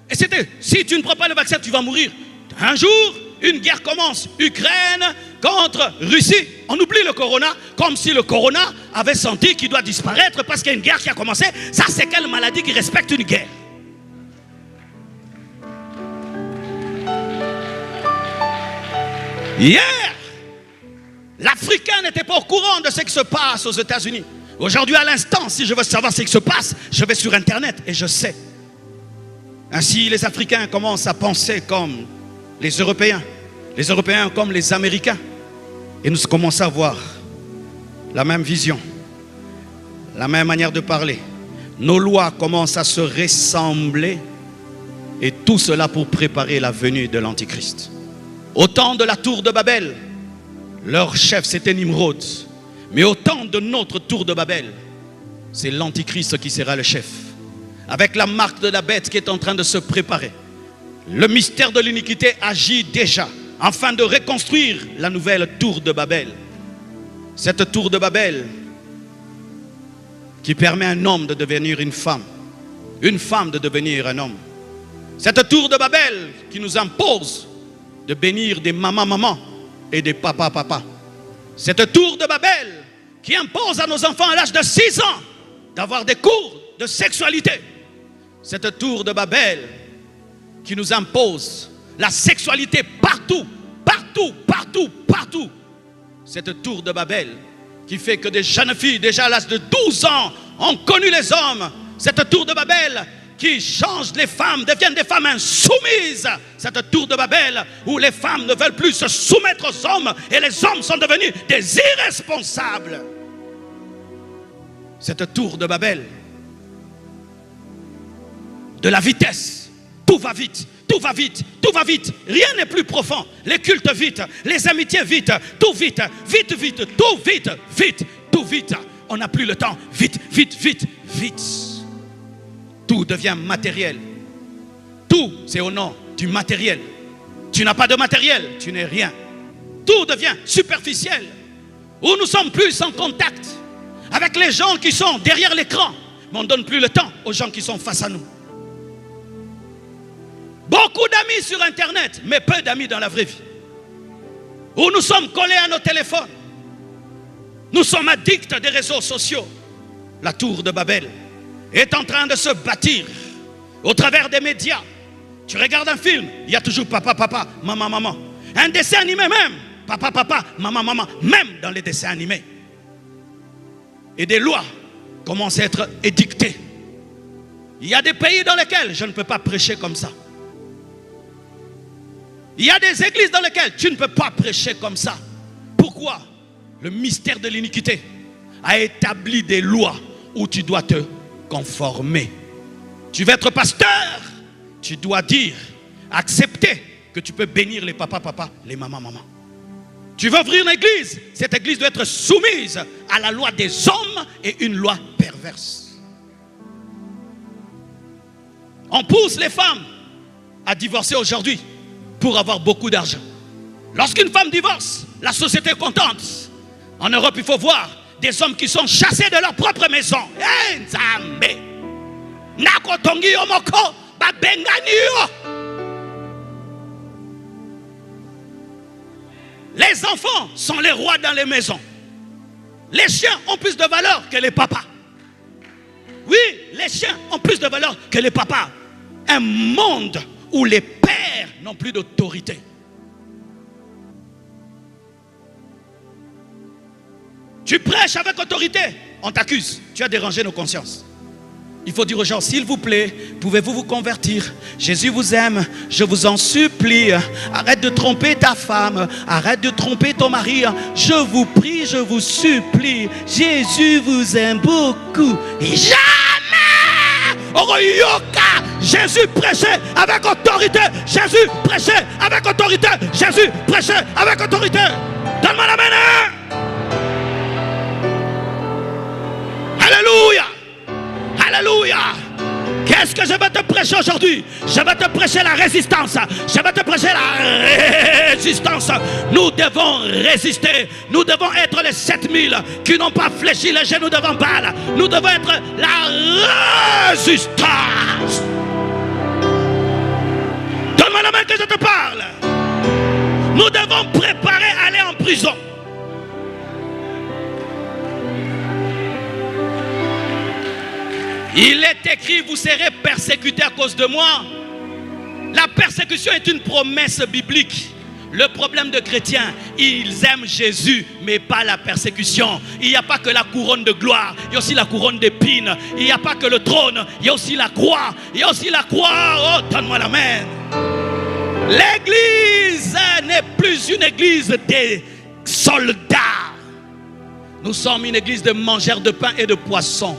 Et c'était, si tu ne prends pas le vaccin, tu vas mourir. Un jour, une guerre commence. Ukraine contre Russie. On oublie le corona, comme si le corona avait senti qu'il doit disparaître parce qu'il y a une guerre qui a commencé. Ça, c'est quelle maladie qui respecte une guerre? Hier, l'Africain n'était pas au courant de ce qui se passe aux États-Unis. Aujourd'hui, à l'instant, si je veux savoir ce qui se passe, je vais sur Internet et je sais. Ainsi, les Africains commencent à penser comme les Européens comme les Américains. Et nous commençons à avoir la même vision, la même manière de parler. Nos lois commencent à se ressembler. Et tout cela pour préparer la venue de l'Antichrist. Au temps de la tour de Babel, leur chef c'était Nimrod. Mais au temps de notre tour de Babel, c'est l'Antichrist qui sera le chef. Avec la marque de la bête qui est en train de se préparer. Le mystère de l'iniquité agit déjà afin de reconstruire la nouvelle tour de Babel. Cette tour de Babel qui permet à un homme de devenir une femme de devenir un homme. Cette tour de Babel qui nous impose de bénir des mamans et des papas. Cette tour de Babel qui impose à nos enfants à l'âge de 6 ans d'avoir des cours de sexualité. Cette tour de Babel qui nous impose la sexualité partout. Cette tour de Babel qui fait que des jeunes filles déjà à l'âge de 12 ans ont connu les hommes. Cette tour de Babel qui change les femmes, deviennent des femmes insoumises. Cette tour de Babel où les femmes ne veulent plus se soumettre aux hommes et les hommes sont devenus des irresponsables. Cette tour de Babel de la vitesse, tout va vite. Rien n'est plus profond. Les cultes vite, les amitiés vite, tout vite. On n'a plus le temps. Vite. Tout devient matériel. Tout, c'est au nom du matériel. Tu n'as pas de matériel, tu n'es rien. Tout devient superficiel. Où nous sommes plus en contact avec les gens qui sont derrière l'écran. Mais on ne donne plus le temps aux gens qui sont face à nous. Beaucoup d'amis sur Internet, mais peu d'amis dans la vraie vie. Où nous sommes collés à nos téléphones. Nous sommes addicts des réseaux sociaux. La tour de Babel est en train de se bâtir au travers des médias. Tu regardes un film, il y a toujours papa, maman. Un dessin animé même, papa, maman, même dans les dessins animés. Et des lois commencent à être édictées. Il y a des pays dans lesquels je ne peux pas prêcher comme ça. Il y a des églises dans lesquelles tu ne peux pas prêcher comme ça. Pourquoi? Le mystère de l'iniquité a établi des lois où tu dois te conformer. Tu veux être pasteur, tu dois dire, accepter que tu peux bénir les papa, les maman. Tu veux ouvrir une église, cette église doit être soumise à la loi des hommes et une loi perverse. On pousse les femmes à divorcer aujourd'hui pour avoir beaucoup d'argent. Lorsqu'une femme divorce, la société est contente. En Europe, il faut voir des hommes qui sont chassés de leur propre maison. Les enfants sont les rois dans les maisons. Les chiens ont plus de valeur que les papas. Oui, les chiens ont plus de valeur que les papas. Un monde où les pères n'ont plus d'autorité. Tu prêches avec autorité, on t'accuse. Tu as dérangé nos consciences. Il faut dire aux gens, s'il vous plaît, pouvez-vous vous convertir? Jésus vous aime, je vous en supplie. Arrête de tromper ta femme, arrête de tromper ton mari. Je vous prie, je vous supplie. Jésus vous aime beaucoup. Et jamais Oroyoka, Jésus prêchait avec autorité. Jésus prêchait avec autorité. Jésus prêchait avec autorité. Donne-moi la main. Alléluia. Alléluia. Qu'est-ce que je vais te prêcher aujourd'hui? Je vais te prêcher la résistance. Je vais te prêcher la résistance. Nous devons résister. Nous devons être les 7000 qui n'ont pas fléchi les genoux devant Baal. Nous devons être la résistance. Donne-moi la main que je te parle. Nous devons préparer à aller en prison. Il est écrit, vous serez persécutés à cause de moi. La persécution est une promesse biblique. Le problème de chrétiens, ils aiment Jésus, mais pas la persécution. Il n'y a pas que la couronne de gloire, il y a aussi la couronne d'épines. Il n'y a pas que le trône, il y a aussi la croix. Il y a aussi la croix. Oh, donne-moi la main. L'église n'est plus une église des soldats. Nous sommes une église de mangeurs de pain et de poissons.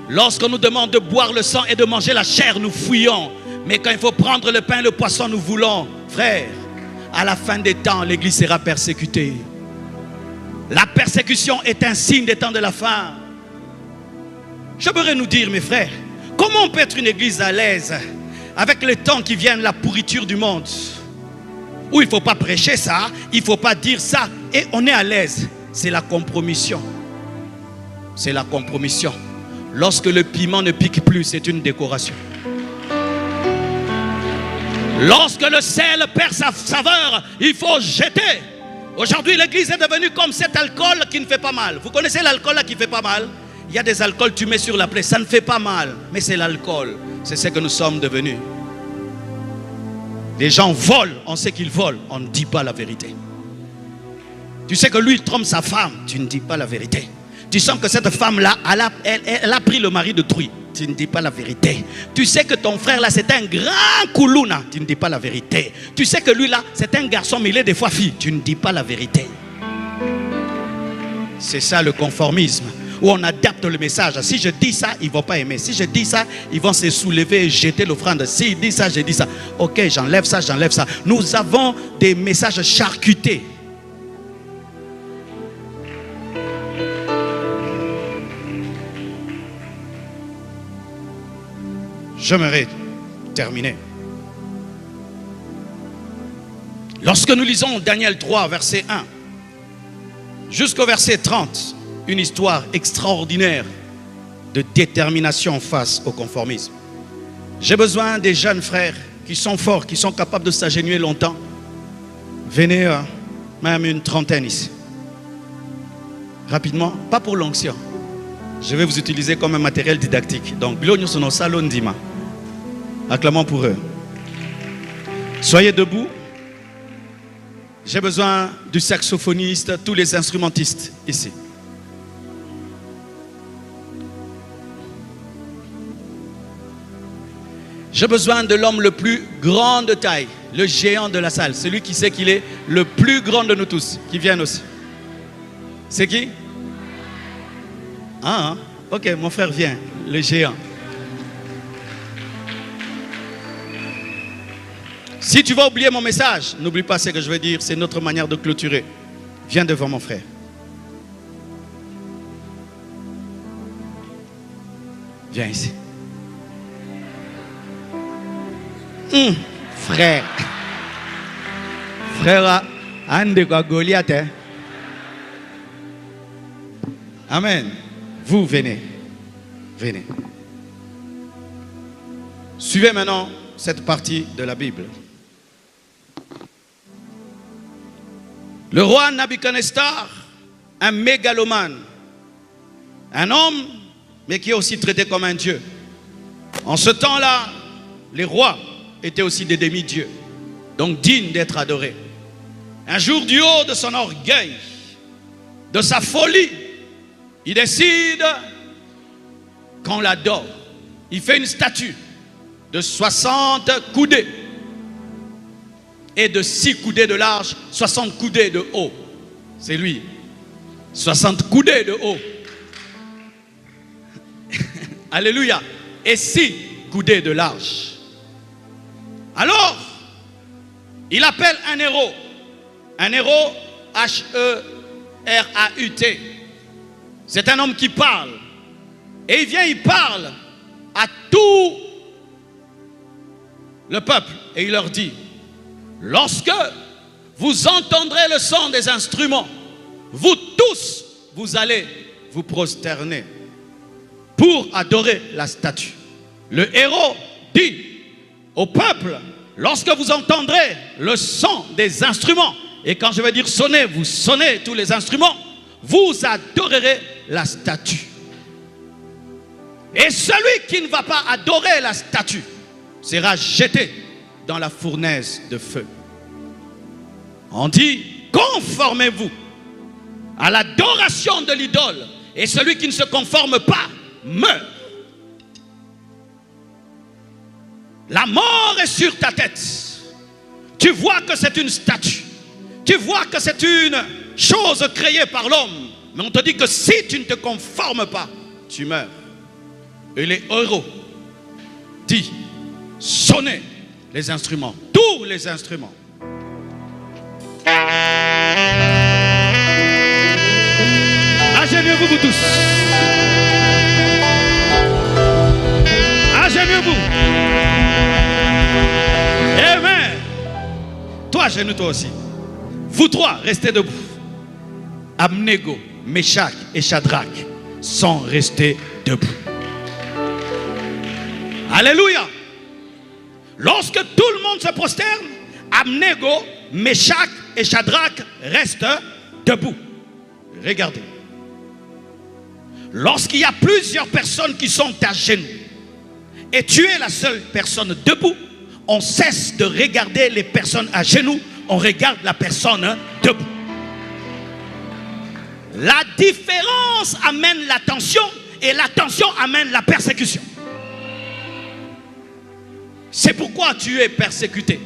Lorsqu'on nous demande de boire le sang et de manger la chair, nous fuyons. Mais quand il faut prendre le pain et le poisson, nous voulons. Frère, à la fin des temps, l'église sera persécutée. La persécution est un signe des temps de la fin. J'aimerais nous dire, mes frères, comment on peut être une église à l'aise avec les temps qui viennent, la pourriture du monde, où il ne faut pas prêcher ça, il ne faut pas dire ça, et on est à l'aise. C'est la compromission. C'est la compromission. Lorsque le piment ne pique plus, c'est une décoration. Lorsque le sel perd sa saveur, il faut jeter. Aujourd'hui, l'église est devenue comme cet alcool qui ne fait pas mal. Vous connaissez l'alcool là qui ne fait pas mal? Il y a des alcools, tu mets sur la plaie, ça ne fait pas mal. Mais c'est l'alcool. C'est ce que nous sommes devenus. Les gens volent, on sait qu'ils volent, on ne dit pas la vérité. Tu sais que lui, il trompe sa femme, tu ne dis pas la vérité. Tu sens que cette femme-là, elle a pris le mari d'autrui. Tu ne dis pas la vérité. Tu sais que ton frère là, c'est un grand koulouna. Tu ne dis pas la vérité. Tu sais que lui là, c'est un garçon, mais il est des fois fille. Tu ne dis pas la vérité. C'est ça le conformisme. Où on adapte le message. Si je dis ça, ils ne vont pas aimer. Si je dis ça, ils vont se soulever et jeter l'offrande. S'il dit ça, je dis ça. Ok, j'enlève ça, j'enlève ça. Nous avons des messages charcutés. J'aimerais terminer. Lorsque nous lisons Daniel 3, verset 1, jusqu'au verset 30, une histoire extraordinaire de détermination face au conformisme. J'ai besoin des jeunes frères qui sont forts, qui sont capables de s'agenouiller longtemps. Venez, même une trentaine ici. Rapidement, pas pour l'onction. Je vais vous utiliser comme un matériel didactique. Donc, Bilogno sono salon dima. Acclamons pour eux. Soyez debout. J'ai besoin du saxophoniste, tous les instrumentistes ici. J'ai besoin de l'homme le plus grand de taille, le géant de la salle, celui qui sait qu'il est le plus grand de nous tous, qui vienne aussi. C'est qui? Ah, ok, mon frère vient, le géant. Si tu vas oublier mon message, n'oublie pas ce que je vais dire, c'est notre manière de clôturer. Viens devant mon frère. Viens ici. Frère. Frère, ande kwa Goliath. Amen. Vous venez. Venez. Suivez maintenant cette partie de la Bible. Le roi Nabuchodonosor, un mégalomane, un homme, mais qui est aussi traité comme un dieu. En ce temps-là, les rois étaient aussi des demi-dieux, donc dignes d'être adorés. Un jour, du haut de son orgueil, de sa folie, il décide qu'on l'adore. Il fait une statue de 60 coudées et de 6 coudées de large, 60 coudées de haut. C'est lui. 60 coudées de haut. Alléluia. Et 6 coudées de large. Alors, il appelle un héros. Un héros, H-E-R-A-U-T. C'est un homme qui parle. Et il vient, il parle à tout le peuple. Et il leur dit, lorsque vous entendrez le son des instruments, vous tous, vous allez vous prosterner pour adorer la statue. Le héros dit au peuple, lorsque vous entendrez le son des instruments, et quand je vais dire sonner, vous sonnez tous les instruments, vous adorerez la statue. Et celui qui ne va pas adorer la statue sera jeté dans la fournaise de feu. On dit, conformez-vous à l'adoration de l'idole, et celui qui ne se conforme pas meurt. La mort est sur ta tête. Tu vois que c'est une statue. Tu vois que c'est une chose créée par l'homme. Mais on te dit que si tu ne te conformes pas, tu meurs. Et les héros disent, sonnez les instruments, tous les instruments. Agenouillez-vous, vous tous. Agenouillez-vous. Amen. Toi, agenouille toi aussi. Vous trois, restez debout. Abnego, Meshach et Shadrach sont restés debout. Alléluia. Lorsque tout le monde se prosterne, Abnego, Meshach et Shadrach restent debout. Regardez. Lorsqu'il y a plusieurs personnes qui sont à genoux et tu es la seule personne debout, on cesse de regarder les personnes à genoux, on regarde la personne debout. La différence amène l'attention et l'attention amène la persécution. C'est pourquoi tu es persécuté.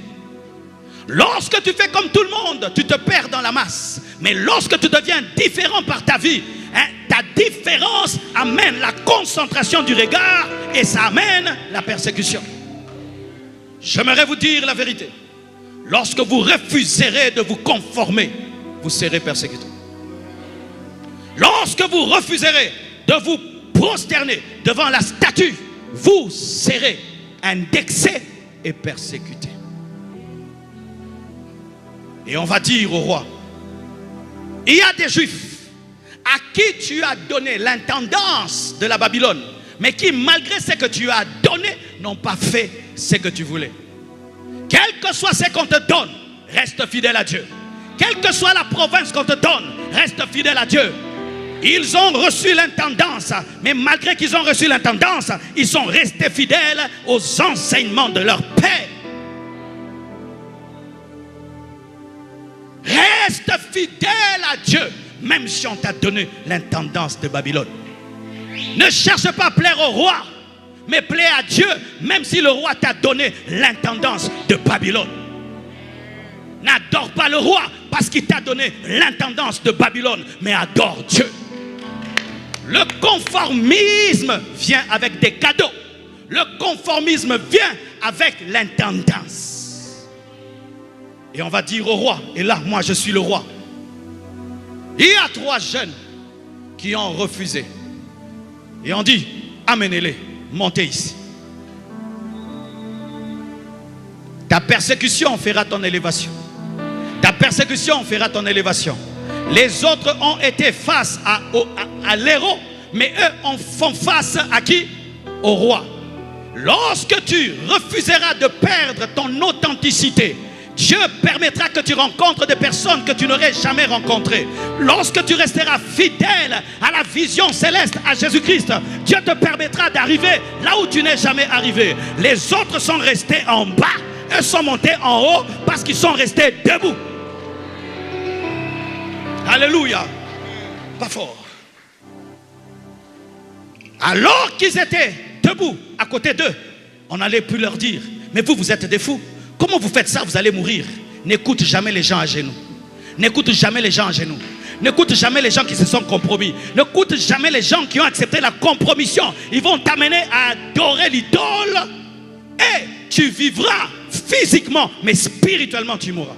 Lorsque tu fais comme tout le monde, tu te perds dans la masse. Mais lorsque tu deviens différent par ta vie, ta différence amène la concentration du regard et ça amène la persécution. J'aimerais vous dire la vérité. Lorsque vous refuserez de vous conformer, vous serez persécuté. Lorsque vous refuserez de vous prosterner devant la statue, vous serez indexé et persécuté. Et on va dire au roi, il y a des Juifs à qui tu as donné l'intendance de la Babylone, mais qui malgré ce que tu as donné, n'ont pas fait ce que tu voulais. Quel que soit ce qu'on te donne, reste fidèle à Dieu. Quelle que soit la province qu'on te donne, reste fidèle à Dieu. Ils ont reçu l'intendance, mais malgré qu'ils ont reçu l'intendance, ils sont restés fidèles aux enseignements de leur père. Reste fidèle à Dieu, même si on t'a donné l'intendance de Babylone. Ne cherche pas à plaire au roi, mais plaît à Dieu, même si le roi t'a donné l'intendance de Babylone. N'adore pas le roi parce qu'il t'a donné l'intendance de Babylone, mais adore Dieu. Le conformisme vient avec des cadeaux. Le conformisme vient avec l'intendance. Et on va dire au roi, et là, moi je suis le roi. Il y a 3 jeunes qui ont refusé. Et on dit, amenez-les, montez ici. Ta persécution fera ton élévation. Ta persécution fera ton élévation. Les autres ont été face à l'héros, mais eux font face à qui? Au roi. Lorsque tu refuseras de perdre ton authenticité, Dieu permettra que tu rencontres des personnes que tu n'aurais jamais rencontrées. Lorsque tu resteras fidèle à la vision céleste, à Jésus-Christ, Dieu te permettra d'arriver là où tu n'es jamais arrivé. Les autres sont restés en bas, eux sont montés en haut parce qu'ils sont restés debout. Alléluia. Pas fort. Alors qu'ils étaient debout à côté d'eux, on n'allait plus leur dire: mais vous êtes des fous. Comment vous faites ça? Vous allez mourir. N'écoute jamais les gens à genoux. N'écoute jamais les gens à genoux. N'écoute jamais les gens qui se sont compromis. N'écoute jamais les gens qui ont accepté la compromission. Ils vont t'amener à adorer l'idole et tu vivras physiquement, mais spirituellement tu mourras.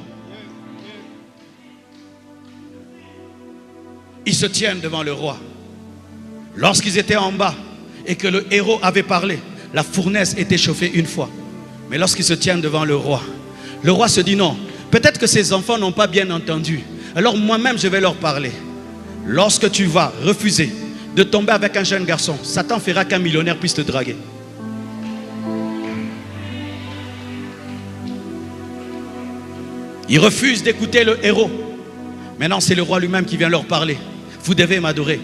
Ils se tiennent devant le roi. Lorsqu'ils étaient en bas et que le héros avait parlé, la fournaise était chauffée une fois. Mais lorsqu'ils se tiennent devant le roi se dit: non, peut-être que ces enfants n'ont pas bien entendu. Alors moi-même je vais leur parler. Lorsque tu vas refuser de tomber avec un jeune garçon, Satan fera qu'un millionnaire puisse te draguer. Ils refusent d'écouter le héros. Maintenant c'est le roi lui-même qui vient leur parler. Vous devez m'adorer.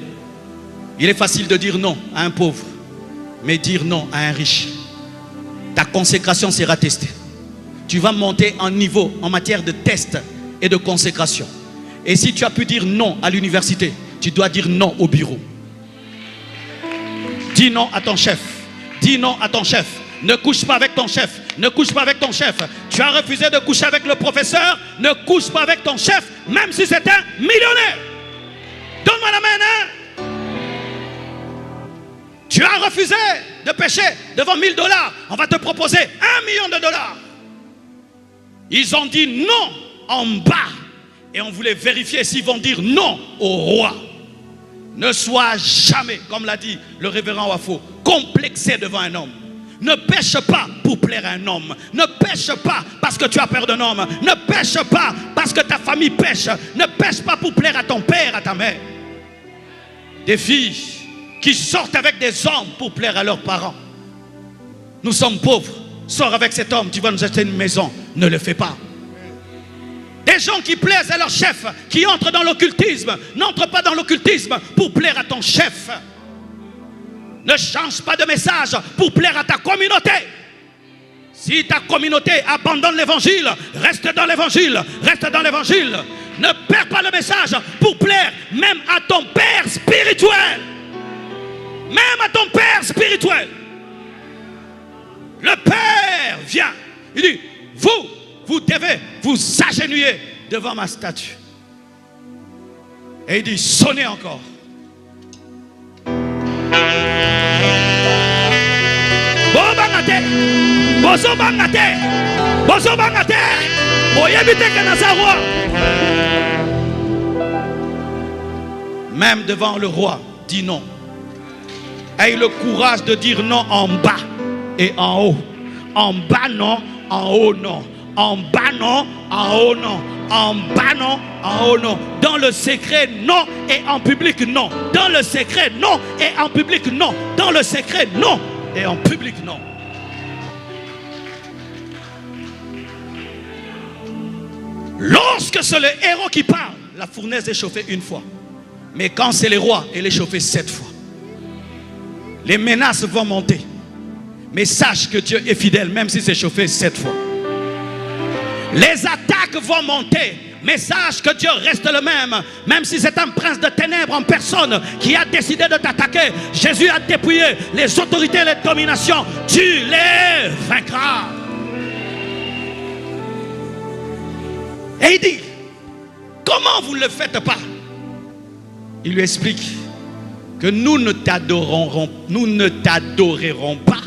Il est facile de dire non à un pauvre, mais dire non à un riche, ta consécration sera testée. Tu vas monter en niveau en matière de test et de consécration. Et si tu as pu dire non à l'université, tu dois dire non au bureau. Dis non à ton chef. Dis non à ton chef. Ne couche pas avec ton chef. Ne couche pas avec ton chef. Tu as refusé de coucher avec le professeur. Ne couche pas avec ton chef, même si c'est un millionnaire. Donne-moi la main, hein? Tu as refusé de pécher devant 1000 $. On va te proposer 1 million de $. Ils ont dit non en bas. Et on voulait vérifier s'ils vont dire non au roi. Ne sois jamais, comme l'a dit le révérend Wafo, complexé devant un homme. Ne pêche pas pour plaire à un homme. Ne pêche pas parce que tu as peur d'un homme. Ne pêche pas parce que ta famille pêche. Ne pêche pas pour plaire à ton père, à ta mère. Des filles qui sortent avec des hommes pour plaire à leurs parents. Nous sommes pauvres. Sors avec cet homme, tu vas nous acheter une maison. Ne le fais pas. Des gens qui plaisent à leur chef, qui entrent dans l'occultisme, n'entre pas dans l'occultisme pour plaire à ton chef. Ne change pas de message pour plaire à ta communauté. Si ta communauté abandonne l'évangile, reste dans l'évangile, reste dans l'évangile. Ne perds pas le message pour plaire même à ton père spirituel. Même à ton père spirituel. Le père vient. Il dit: vous devez vous agenouiller devant ma statue. Et il dit: sonnez encore. Même devant le roi, dis non. Aie le courage de dire non en bas et en haut. En bas non, en haut non. En bas non, en haut non. En bas non, en haut non. Dans le secret non et en public non. Dans le secret non et en public non. Dans le secret non et en public non. Lorsque c'est le héros qui parle, la fournaise est chauffée une fois. Mais quand c'est le roi, elle est chauffée 7 fois. Les menaces vont monter. Mais sache que Dieu est fidèle, même si c'est chauffé 7 fois. Les attaques vont monter. Mais sache que Dieu reste le même. Même si c'est un prince de ténèbres en personne qui a décidé de t'attaquer, Jésus a dépouillé les autorités et les dominations. Tu les vaincras. Et il dit: comment vous ne le faites pas? Il lui explique que nous ne t'adorerons pas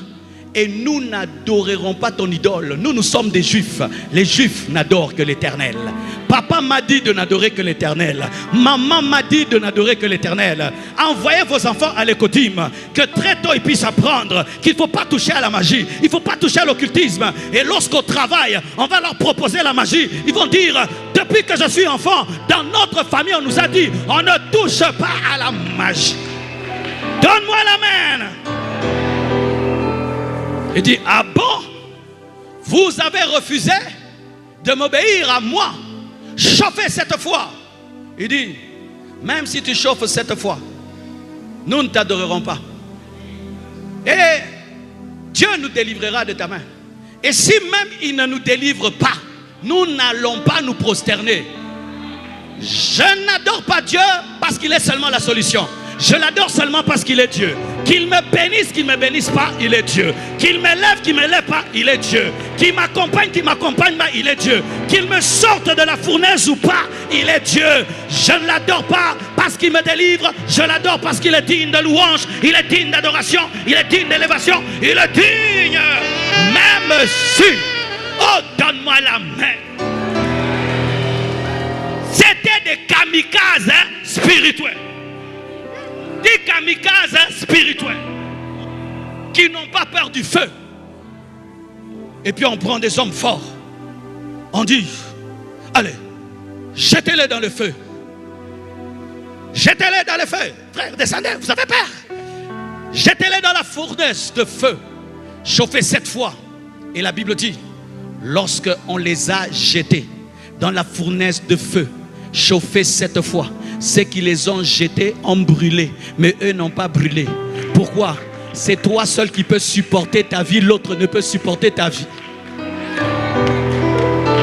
et nous n'adorerons pas ton idole. Nous sommes des juifs. Les juifs n'adorent que l'Éternel. Papa m'a dit de n'adorer que l'Éternel. Maman m'a dit de n'adorer que l'Éternel. Envoyez vos enfants à l'écotime, que très tôt ils puissent apprendre qu'il ne faut pas toucher à la magie, il ne faut pas toucher à l'occultisme. Et lorsqu'au travail, on va leur proposer la magie, ils vont dire: depuis que je suis enfant, dans notre famille, on nous a dit, on ne touche pas à la magie. Donne-moi la main. Il dit: ah bon? Vous avez refusé? de m'obéir à moi, chauffer cette foi. Il dit, même si tu chauffes cette fois, nous ne t'adorerons pas. Et Dieu nous délivrera de ta main. Et si même il ne nous délivre pas, nous n'allons pas nous prosterner. Je n'adore pas Dieu parce qu'il est seulement la solution. Je l'adore seulement parce qu'il est Dieu. Qu'il me bénisse, qu'il ne me bénisse pas, il est Dieu. Qu'il m'élève, qu'il ne m'élève pas, il est Dieu. Qu'il m'accompagne pas, il est Dieu. Qu'il me sorte de la fournaise ou pas, il est Dieu. Je ne l'adore pas parce qu'il me délivre. Je l'adore parce qu'il est digne de louange. Il est digne d'adoration. Il est digne d'élévation. Il est digne. Même si, oh, donne-moi la main. C'était des kamikazes spirituels. Des kamikazes spirituels qui n'ont pas peur du feu. Et puis on prend des hommes forts. On dit, allez, jetez-les dans le feu. Jetez-les dans le feu. Frère, descendez, vous avez peur. Jetez-les dans la fournaise de feu. Chauffez 7 fois. Et la Bible dit, lorsque on les a jetés dans la fournaise de feu, chauffés 7 fois, ceux qui les ont jetés ont brûlé, mais eux n'ont pas brûlé. Pourquoi? C'est toi seul qui peux supporter ta vie, l'autre ne peut supporter ta vie.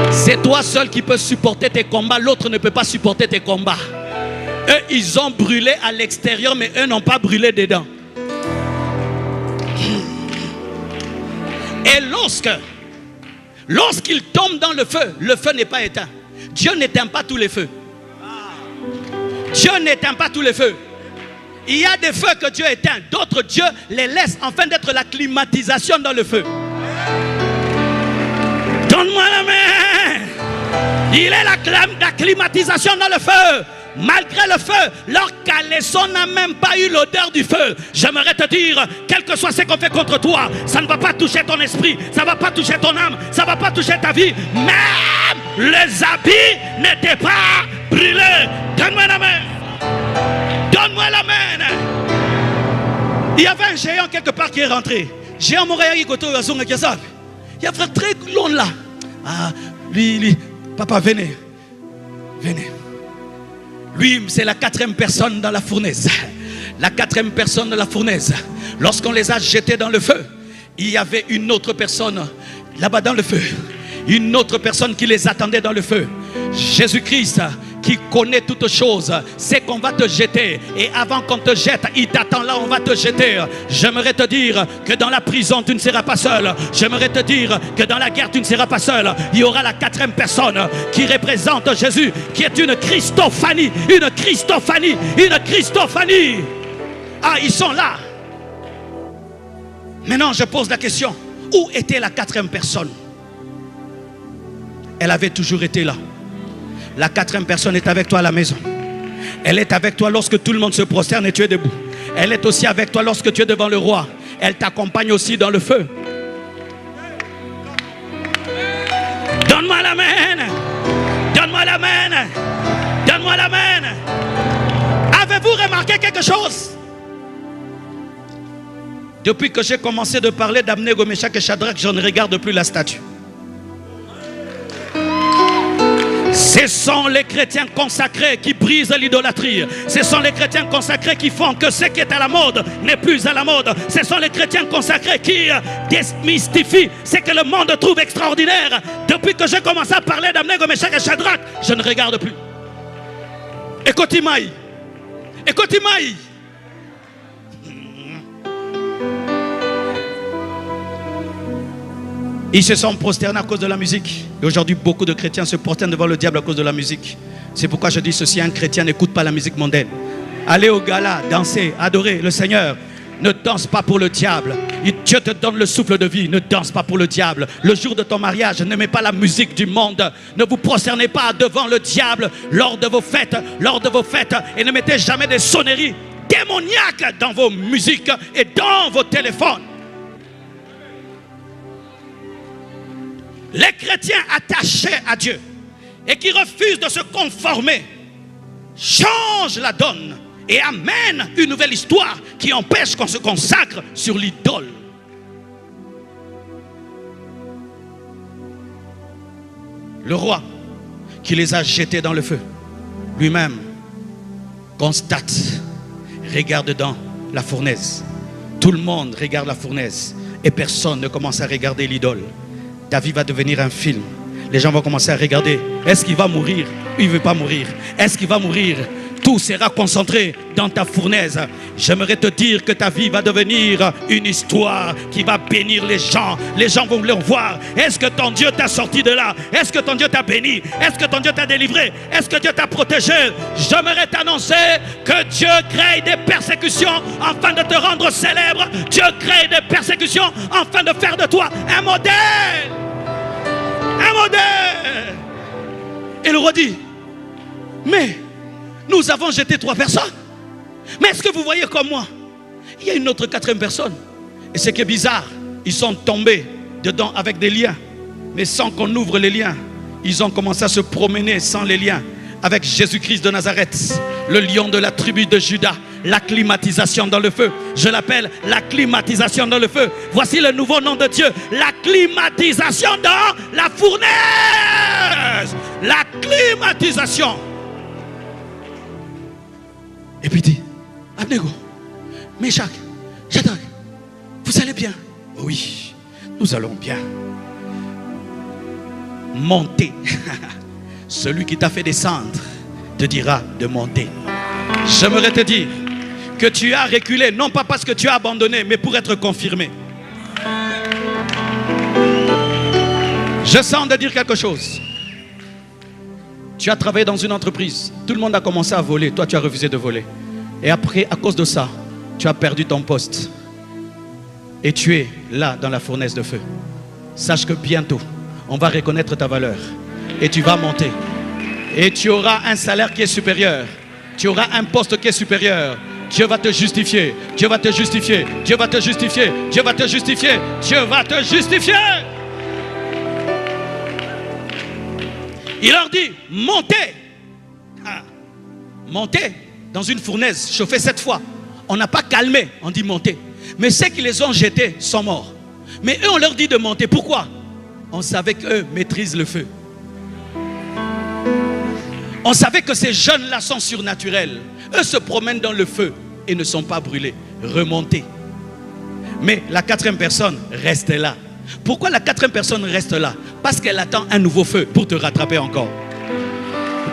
C'est toi seul qui peux supporter tes combats, l'autre ne peut pas supporter tes combats. Eux, ils ont brûlé à l'extérieur, mais eux n'ont pas brûlé dedans. Et lorsqu'ils tombent dans le feu n'est pas éteint. Dieu n'éteint pas tous les feux. Dieu n'éteint pas tous les feux. Il y a des feux que Dieu éteint. D'autres, Dieu les laisse afin d'être la climatisation dans le feu. Donne-moi la main. Il est la climatisation dans le feu. Malgré le feu, leur caleçon n'a même pas eu l'odeur du feu. J'aimerais te dire, quel que soit ce qu'on fait contre toi, ça ne va pas toucher ton esprit, ça ne va pas toucher ton âme, ça ne va pas toucher ta vie. Même les habits n'étaient pas brûlés. Donne-moi la main. Donne-moi la main. Il y avait un géant quelque part qui est rentré. Géant Montréal, il y a un frère très long là. Ah, lui, papa, venez. Venez. Lui, c'est la 4e personne dans la fournaise. La 4e personne de la fournaise. Lorsqu'on les a jetés dans le feu, il y avait une autre personne là-bas dans le feu. Une autre personne qui les attendait dans le feu. Jésus-Christ, qui connaît toutes choses, c'est qu'on va te jeter. Et avant qu'on te jette, il t'attend là, on va te jeter. J'aimerais te dire que dans la prison, tu ne seras pas seul. J'aimerais te dire que dans la guerre, tu ne seras pas seul. Il y aura la 4e personne qui représente Jésus, qui est une Christophanie. Une Christophanie. Une Christophanie. Ah, ils sont là. Maintenant, je pose la question. Où était la 4e personne? Elle avait toujours été là. La 4e personne est avec toi à la maison. Elle est avec toi lorsque tout le monde se prosterne et tu es debout. Elle est aussi avec toi lorsque tu es devant le roi. Elle t'accompagne aussi dans le feu. Donne-moi la main. Donne-moi la main. Donne-moi la main. Avez-vous remarqué quelque chose? Depuis que j'ai commencé de parler d'Abnego, Meshach et Shadrach, je ne regarde plus la statue. Ce sont les chrétiens consacrés qui brisent l'idolâtrie. Ce sont les chrétiens consacrés qui font que ce qui est à la mode n'est plus à la mode. Ce sont les chrétiens consacrés qui démystifient ce que le monde trouve extraordinaire. Depuis que j'ai commencé à parler d'Abnego, Meshach et Shadrach, je ne regarde plus. Écoute-moi. Écoute-moi. Ils se sont prosternés à cause de la musique. Et aujourd'hui, beaucoup de chrétiens se prosternent devant le diable à cause de la musique. C'est pourquoi je dis ceci, un chrétien n'écoute pas la musique mondaine. Allez au gala, dansez, adorez le Seigneur. Ne danse pas pour le diable. Dieu te donne le souffle de vie. Ne danse pas pour le diable. Le jour de ton mariage, ne mets pas la musique du monde. Ne vous prosternez pas devant le diable lors de vos fêtes. Et ne mettez jamais des sonneries démoniaques dans vos musiques et dans vos téléphones. Les chrétiens attachés à Dieu et qui refusent de se conformer changent la donne et amènent une nouvelle histoire qui empêche qu'on se consacre sur l'idole. Le roi qui les a jetés dans le feu, lui-même constate, regarde dans la fournaise. Tout le monde regarde la fournaise et personne ne commence à regarder l'idole. Ta vie va devenir un film. Les gens vont commencer à regarder. Est-ce qu'il va mourir? Il ne veut pas mourir. Est-ce qu'il va mourir? Tout sera concentré dans ta fournaise. J'aimerais te dire que ta vie va devenir une histoire qui va bénir les gens. Les gens vont le voir. Est-ce que ton Dieu t'a sorti de là? Est-ce que ton Dieu t'a béni? Est-ce que ton Dieu t'a délivré? Est-ce que Dieu t'a protégé? J'aimerais t'annoncer que Dieu crée des persécutions afin de te rendre célèbre. Dieu crée des persécutions afin de faire de toi un modèle. Un modèle. Et le roi dit, mais nous avons jeté 3 personnes. Mais est-ce que vous voyez comme moi? Il y a une autre 4e personne. Et ce qui est bizarre, ils sont tombés dedans avec des liens. Mais sans qu'on ouvre les liens, ils ont commencé à se promener sans les liens. Avec Jésus-Christ de Nazareth, le lion de la tribu de Juda. La climatisation dans le feu. Je l'appelle la climatisation dans le feu. Voici le nouveau nom de Dieu. La climatisation dans la fournaise. La climatisation. Et puis il dit, Abnego, Meshach, Shadrach, vous allez bien? Oui, nous allons bien. Montez. Celui qui t'a fait descendre te dira de monter. J'aimerais te dire que tu as reculé, non pas parce que tu as abandonné, mais pour être confirmé. Je sens de dire quelque chose. Tu as travaillé dans une entreprise. Tout le monde a commencé à voler. Toi, tu as refusé de voler. Et après, à cause de ça, tu as perdu ton poste. Et tu es là dans la fournaise de feu. Sache que bientôt, on va reconnaître ta valeur. Et tu vas monter. Et tu auras un salaire qui est supérieur. Tu auras un poste qui est supérieur. Dieu va te justifier. Dieu va te justifier. Dieu va te justifier. Dieu va te justifier. Dieu va te justifier. Il leur dit, montez. Montez dans une fournaise chauffée 7 fois. On n'a pas calmé, on dit monter. Mais ceux qui les ont jetés sont morts. Mais eux, on leur dit de monter. Pourquoi? On savait qu'eux maîtrisent le feu. On savait que ces jeunes-là sont surnaturels. Eux se promènent dans le feu et ne sont pas brûlés. Remontez. Mais la 4e personne reste là. Pourquoi la 4e personne reste là? Parce qu'elle attend un nouveau feu pour te rattraper encore.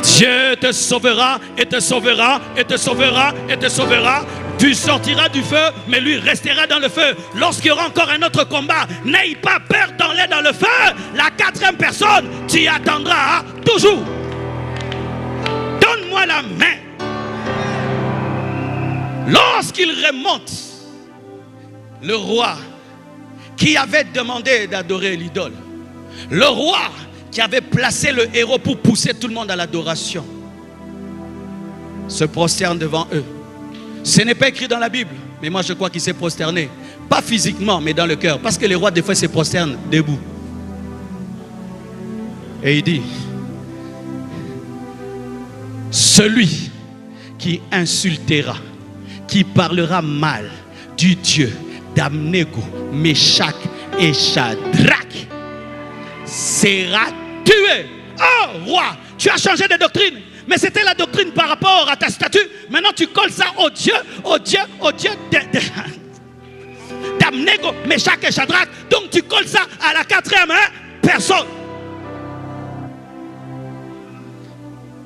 Dieu te sauvera et te sauvera et te sauvera et te sauvera. Tu sortiras du feu, mais lui restera dans le feu. Lorsqu'il y aura encore un autre combat, n'aie pas peur d'aller dans le feu. La 4e personne, tu y attendras toujours. Donne-moi la main. Lorsqu'il remonte, le roi qui avait demandé d'adorer l'idole, le roi qui avait placé le héros pour pousser tout le monde à l'adoration, se prosterne devant eux. Ce n'est pas écrit dans la Bible, mais moi je crois qu'il s'est prosterné. Pas physiquement, mais dans le cœur. Parce que les rois des fois se prosternent debout. Et il dit, celui qui insultera, qui parlera mal du Dieu d'Abnego, Meshach et Shadrach sera tué. Oh roi, tu as changé de doctrine. Mais c'était la doctrine par rapport à ta statue. Maintenant tu colles ça au Dieu d'Abnego, Meshach et Shadrach. Donc tu colles ça à la 4e personne.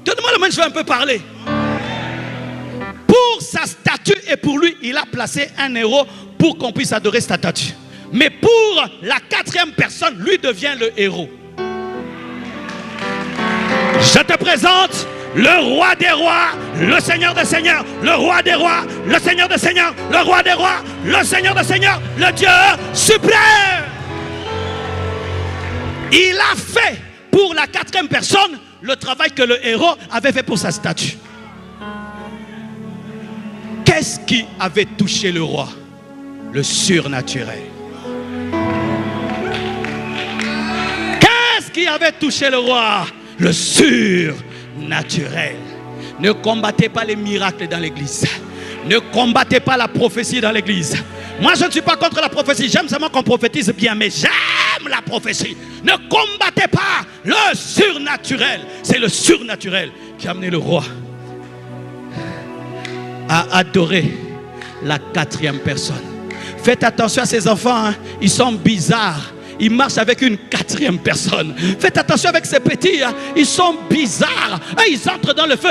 Donne-moi le main, je vais un peu parler. Pour sa statue et pour lui, il a placé un héros pour qu'on puisse adorer sa statue. Mais pour la 4e personne, lui devient le héros. Je te présente le roi des rois, le Seigneur des seigneurs, le roi des rois, le Seigneur des seigneurs, le roi des rois, le Seigneur des seigneurs, le Dieu suprême. Il a fait pour la 4e personne le travail que le héros avait fait pour sa statue. Qu'est-ce qui avait touché le roi? Le surnaturel. Qu'est-ce qui avait touché le roi? Le surnaturel. Ne combattez pas les miracles dans l'église. Ne combattez pas la prophétie dans l'église. Moi je ne suis pas contre la prophétie. J'aime seulement qu'on prophétise bien. Mais j'aime comme la prophétie. Ne combattez pas le surnaturel. C'est le surnaturel qui a amené le roi à adorer la quatrième personne. Faites attention à ces enfants, hein. Ils sont bizarres. Ils marchent avec une quatrième personne. Faites attention avec ces petits, hein. Ils sont bizarres. Ils entrent dans le feu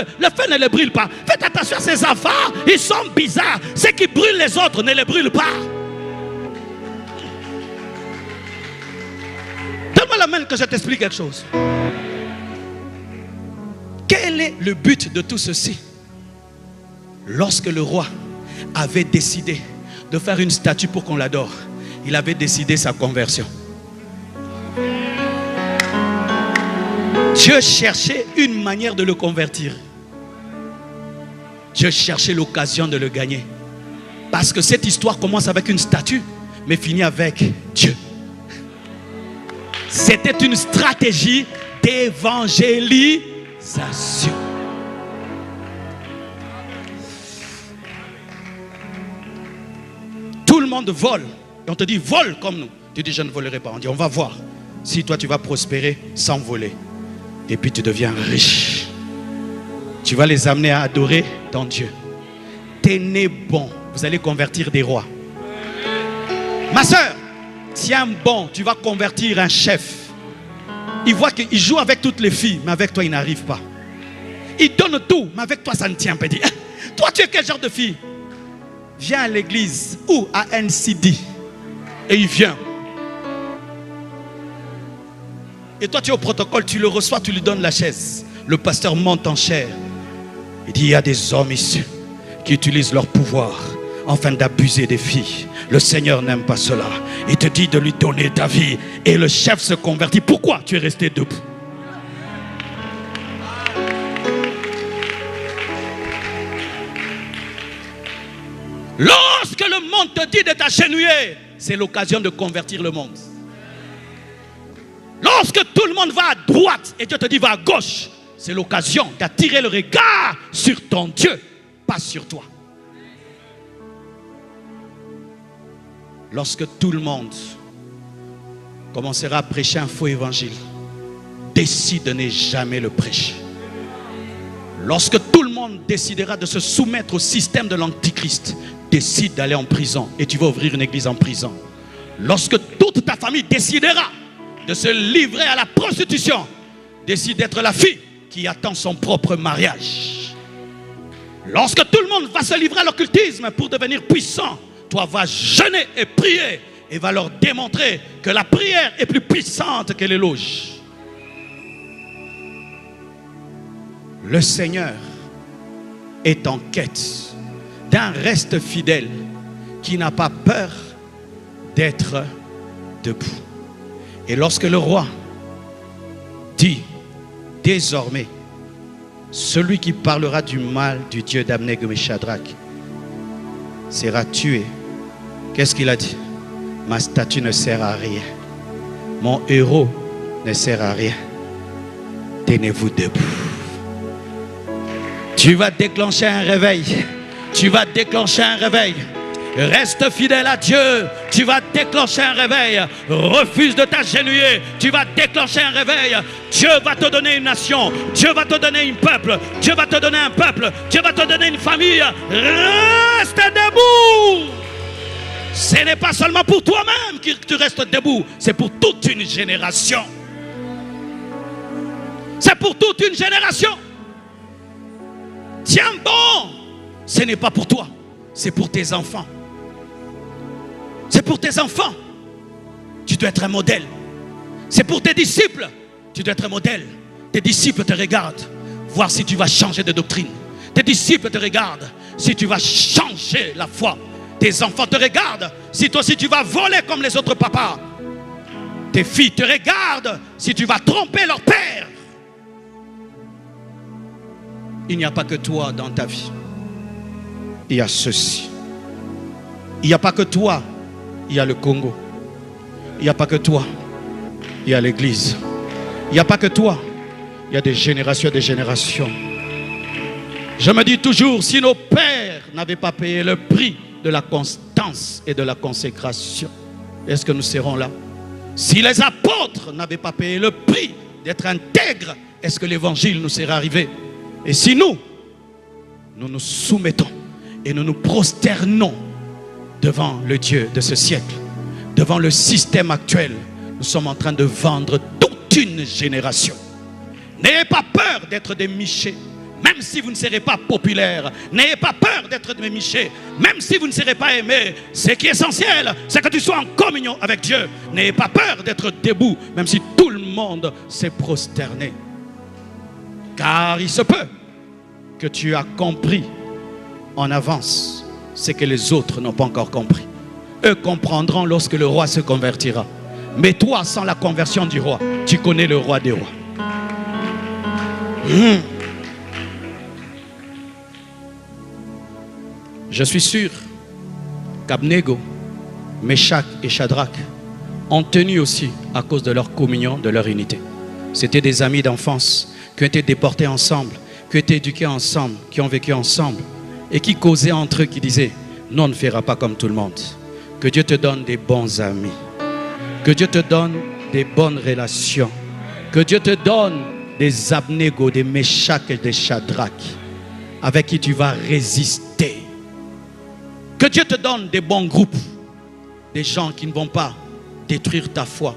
ne les brûle pas. Faites attention à ces enfants, ils sont bizarres. Ceux qui brûlent les autres ne les brûlent pas. Donne-moi la main que je t'explique quelque chose. Quel est le but de tout ceci? Lorsque le roi avait décidé de faire une statue pour qu'on l'adore, il avait décidé sa conversion. Dieu cherchait une manière de le convertir. Dieu cherchait l'occasion de le gagner. Parce que cette histoire commence avec une statue, mais finit avec Dieu. C'était une stratégie d'évangélisation. Tout le monde vole. Et on te dit, vole comme nous. Tu dis, je ne volerai pas. On dit, on va voir si toi tu vas prospérer sans voler. Et puis tu deviens riche. Tu vas les amener à adorer ton Dieu. T'es né bon. Vous allez convertir des rois. Ma soeur, tiens bon. Tu vas convertir un chef. Il voit qu'il joue avec toutes les filles, mais avec toi il n'arrive pas. Il donne tout, mais avec toi ça ne tient pas. Il dit, toi tu es quel genre de fille? Viens à l'église ou à NCD. Et il vient. Et toi tu es au protocole, tu le reçois, tu lui donnes la chaise. Le pasteur monte en chair. Il dit, il y a des hommes ici qui utilisent leur pouvoir afin d'abuser des filles. Le Seigneur n'aime pas cela. Il te dit de lui donner ta vie. Et le chef se convertit. Pourquoi tu es resté debout? Lorsque le monde te dit de t'agenouiller, c'est l'occasion de convertir le monde. Lorsque tout le monde va à droite et Dieu te dit va à gauche, c'est l'occasion d'attirer le regard sur ton Dieu, pas sur toi. Lorsque tout le monde commencera à prêcher un faux évangile, décide de ne jamais le prêcher. Lorsque tout le monde décidera de se soumettre au système de l'antichrist, décide d'aller en prison et tu vas ouvrir une église en prison. Lorsque toute ta famille décidera de se livrer à la prostitution, décide d'être la fille qui attend son propre mariage. Lorsque tout le monde va se livrer à l'occultisme pour devenir puissant, toi vas jeûner et prier et va leur démontrer que la prière est plus puissante que l'éloge. Le Seigneur est en quête d'un reste fidèle qui n'a pas peur d'être debout. Et lorsque le roi dit désormais, celui qui parlera du mal du Dieu d'Abnego et Shadrach sera tué. Qu'est-ce qu'il a dit? Ma statue ne sert à rien. Mon héros ne sert à rien. Tenez-vous debout. Tu vas déclencher un réveil. Tu vas déclencher un réveil. Reste fidèle à Dieu. Tu vas déclencher un réveil. Refuse de t'agenouiller. Tu vas déclencher un réveil. Dieu va te donner une nation. Dieu va te donner un peuple. Dieu va te donner un peuple. Dieu va te donner une famille. Reste debout. Ce n'est pas seulement pour toi-même que tu restes debout. C'est pour toute une génération. C'est pour toute une génération. Tiens bon. Ce n'est pas pour toi. C'est pour tes enfants. C'est pour tes enfants. Tu dois être un modèle. C'est pour tes disciples. Tu dois être un modèle. Tes disciples te regardent. Voir si tu vas changer de doctrine. Tes disciples te regardent. Si tu vas changer la foi. Tes enfants te regardent. Si toi aussi tu vas voler comme les autres papas. Tes filles te regardent. Si tu vas tromper leur père. Il n'y a pas que toi dans ta vie. Il y a ceci. Il n'y a pas que toi. Il y a le Congo. Il n'y a pas que toi. Il y a l'église. Il n'y a pas que toi. Il y a des générations et des générations. Je me dis toujours, si nos pères n'avaient pas payé le prix de la constance et de la consécration, est-ce que nous serons là? Si les apôtres n'avaient pas payé le prix d'être intègres, est-ce que l'évangile nous serait arrivé? Et si nous nous soumettons et nous nous prosternons devant le Dieu de ce siècle, devant le système actuel, nous sommes en train de vendre toute une génération. N'ayez pas peur d'être des michés, même si vous ne serez pas populaire. N'ayez pas peur d'être des michés, même si vous ne serez pas aimé. Ce qui est essentiel, c'est que tu sois en communion avec Dieu. N'ayez pas peur d'être debout, même si tout le monde s'est prosterné. Car il se peut que tu as compris en avance ce que les autres n'ont pas encore compris. Eux comprendront lorsque le roi se convertira. Mais toi, sans la conversion du roi, tu connais le roi des rois. Je suis sûr qu'Abnego, Meshach et Shadrach ont tenu aussi à cause de leur communion, de leur unité. C'était des amis d'enfance qui ont été déportés ensemble, qui ont été éduqués ensemble, qui ont vécu ensemble et qui causaient entre eux, qui disaient: non, on ne fera pas comme tout le monde. Que Dieu te donne des bons amis. Que Dieu te donne des bonnes relations. Que Dieu te donne des Abnego, des Meshach et des Shadrach avec qui tu vas résister. Que Dieu te donne des bons groupes, des gens qui ne vont pas détruire ta foi.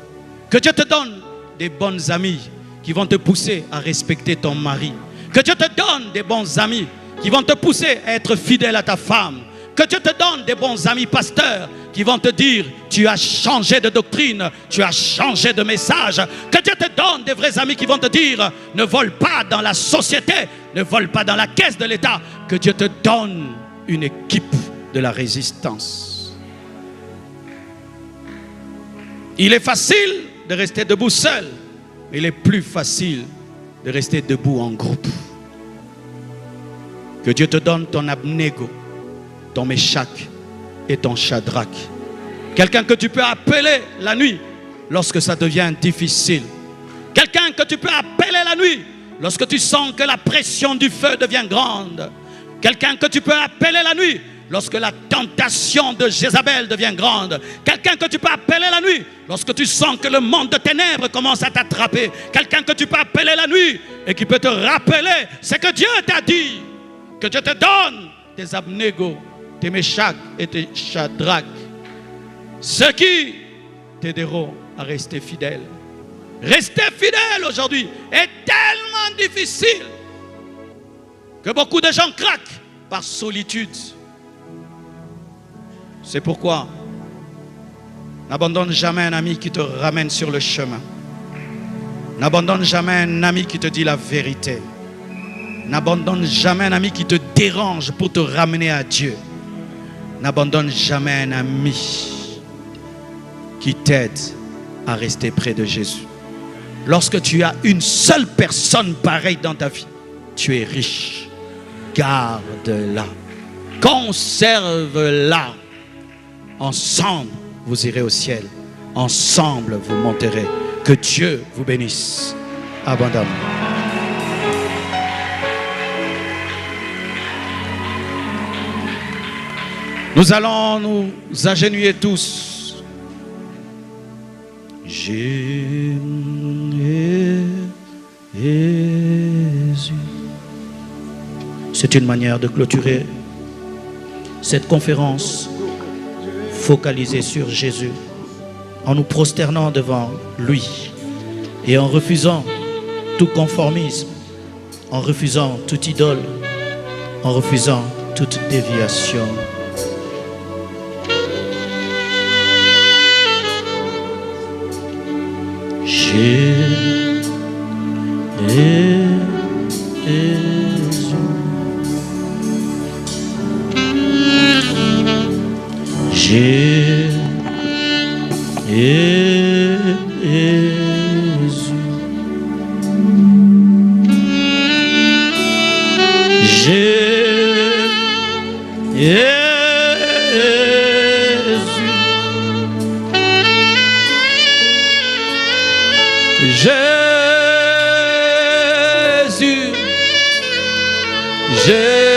Que Dieu te donne des bonnes amies qui vont te pousser à respecter ton mari. Que Dieu te donne des bons amis qui vont te pousser à être fidèle à ta femme. Que Dieu te donne des bons amis pasteurs qui vont te dire: tu as changé de doctrine, tu as changé de message. Que Dieu te donne des vrais amis qui vont te dire: ne vole pas dans la société, ne vole pas dans la caisse de l'État. Que Dieu te donne une équipe de la résistance. Il est facile de rester debout seul, mais il est plus facile de rester debout en groupe. Que Dieu te donne ton Abnego, ton Meshach et ton Shadrach. Quelqu'un que tu peux appeler la nuit lorsque ça devient difficile. Quelqu'un que tu peux appeler la nuit lorsque tu sens que la pression du feu devient grande. Quelqu'un que tu peux appeler la nuit lorsque la tentation de Jézabel devient grande. Quelqu'un que tu peux appeler la nuit lorsque tu sens que le monde de ténèbres commence à t'attraper. Quelqu'un que tu peux appeler la nuit et qui peut te rappeler ce que Dieu t'a dit. Que Dieu te donne tes Abnego, tes Meshach et tes Shadrach, ceux qui t'aideront à rester fidèle. Rester fidèle aujourd'hui est tellement difficile que beaucoup de gens craquent par solitude. C'est pourquoi n'abandonne jamais un ami qui te ramène sur le chemin. N'abandonne jamais un ami qui te dit la vérité. N'abandonne jamais un ami qui te dérange pour te ramener à Dieu. N'abandonne jamais un ami qui t'aide à rester près de Jésus. Lorsque tu as une seule personne pareille dans ta vie, tu es riche. Garde-la. Conserve-la. Ensemble, vous irez au ciel. Ensemble, vous monterez. Que Dieu vous bénisse abondamment. Nous allons nous agenouiller tous. Jésus. C'est une manière de clôturer cette conférence focalisée sur Jésus, en nous prosternant devant lui et en refusant tout conformisme, en refusant toute idole, en refusant toute déviation. Jésus. Jésus. Jésus.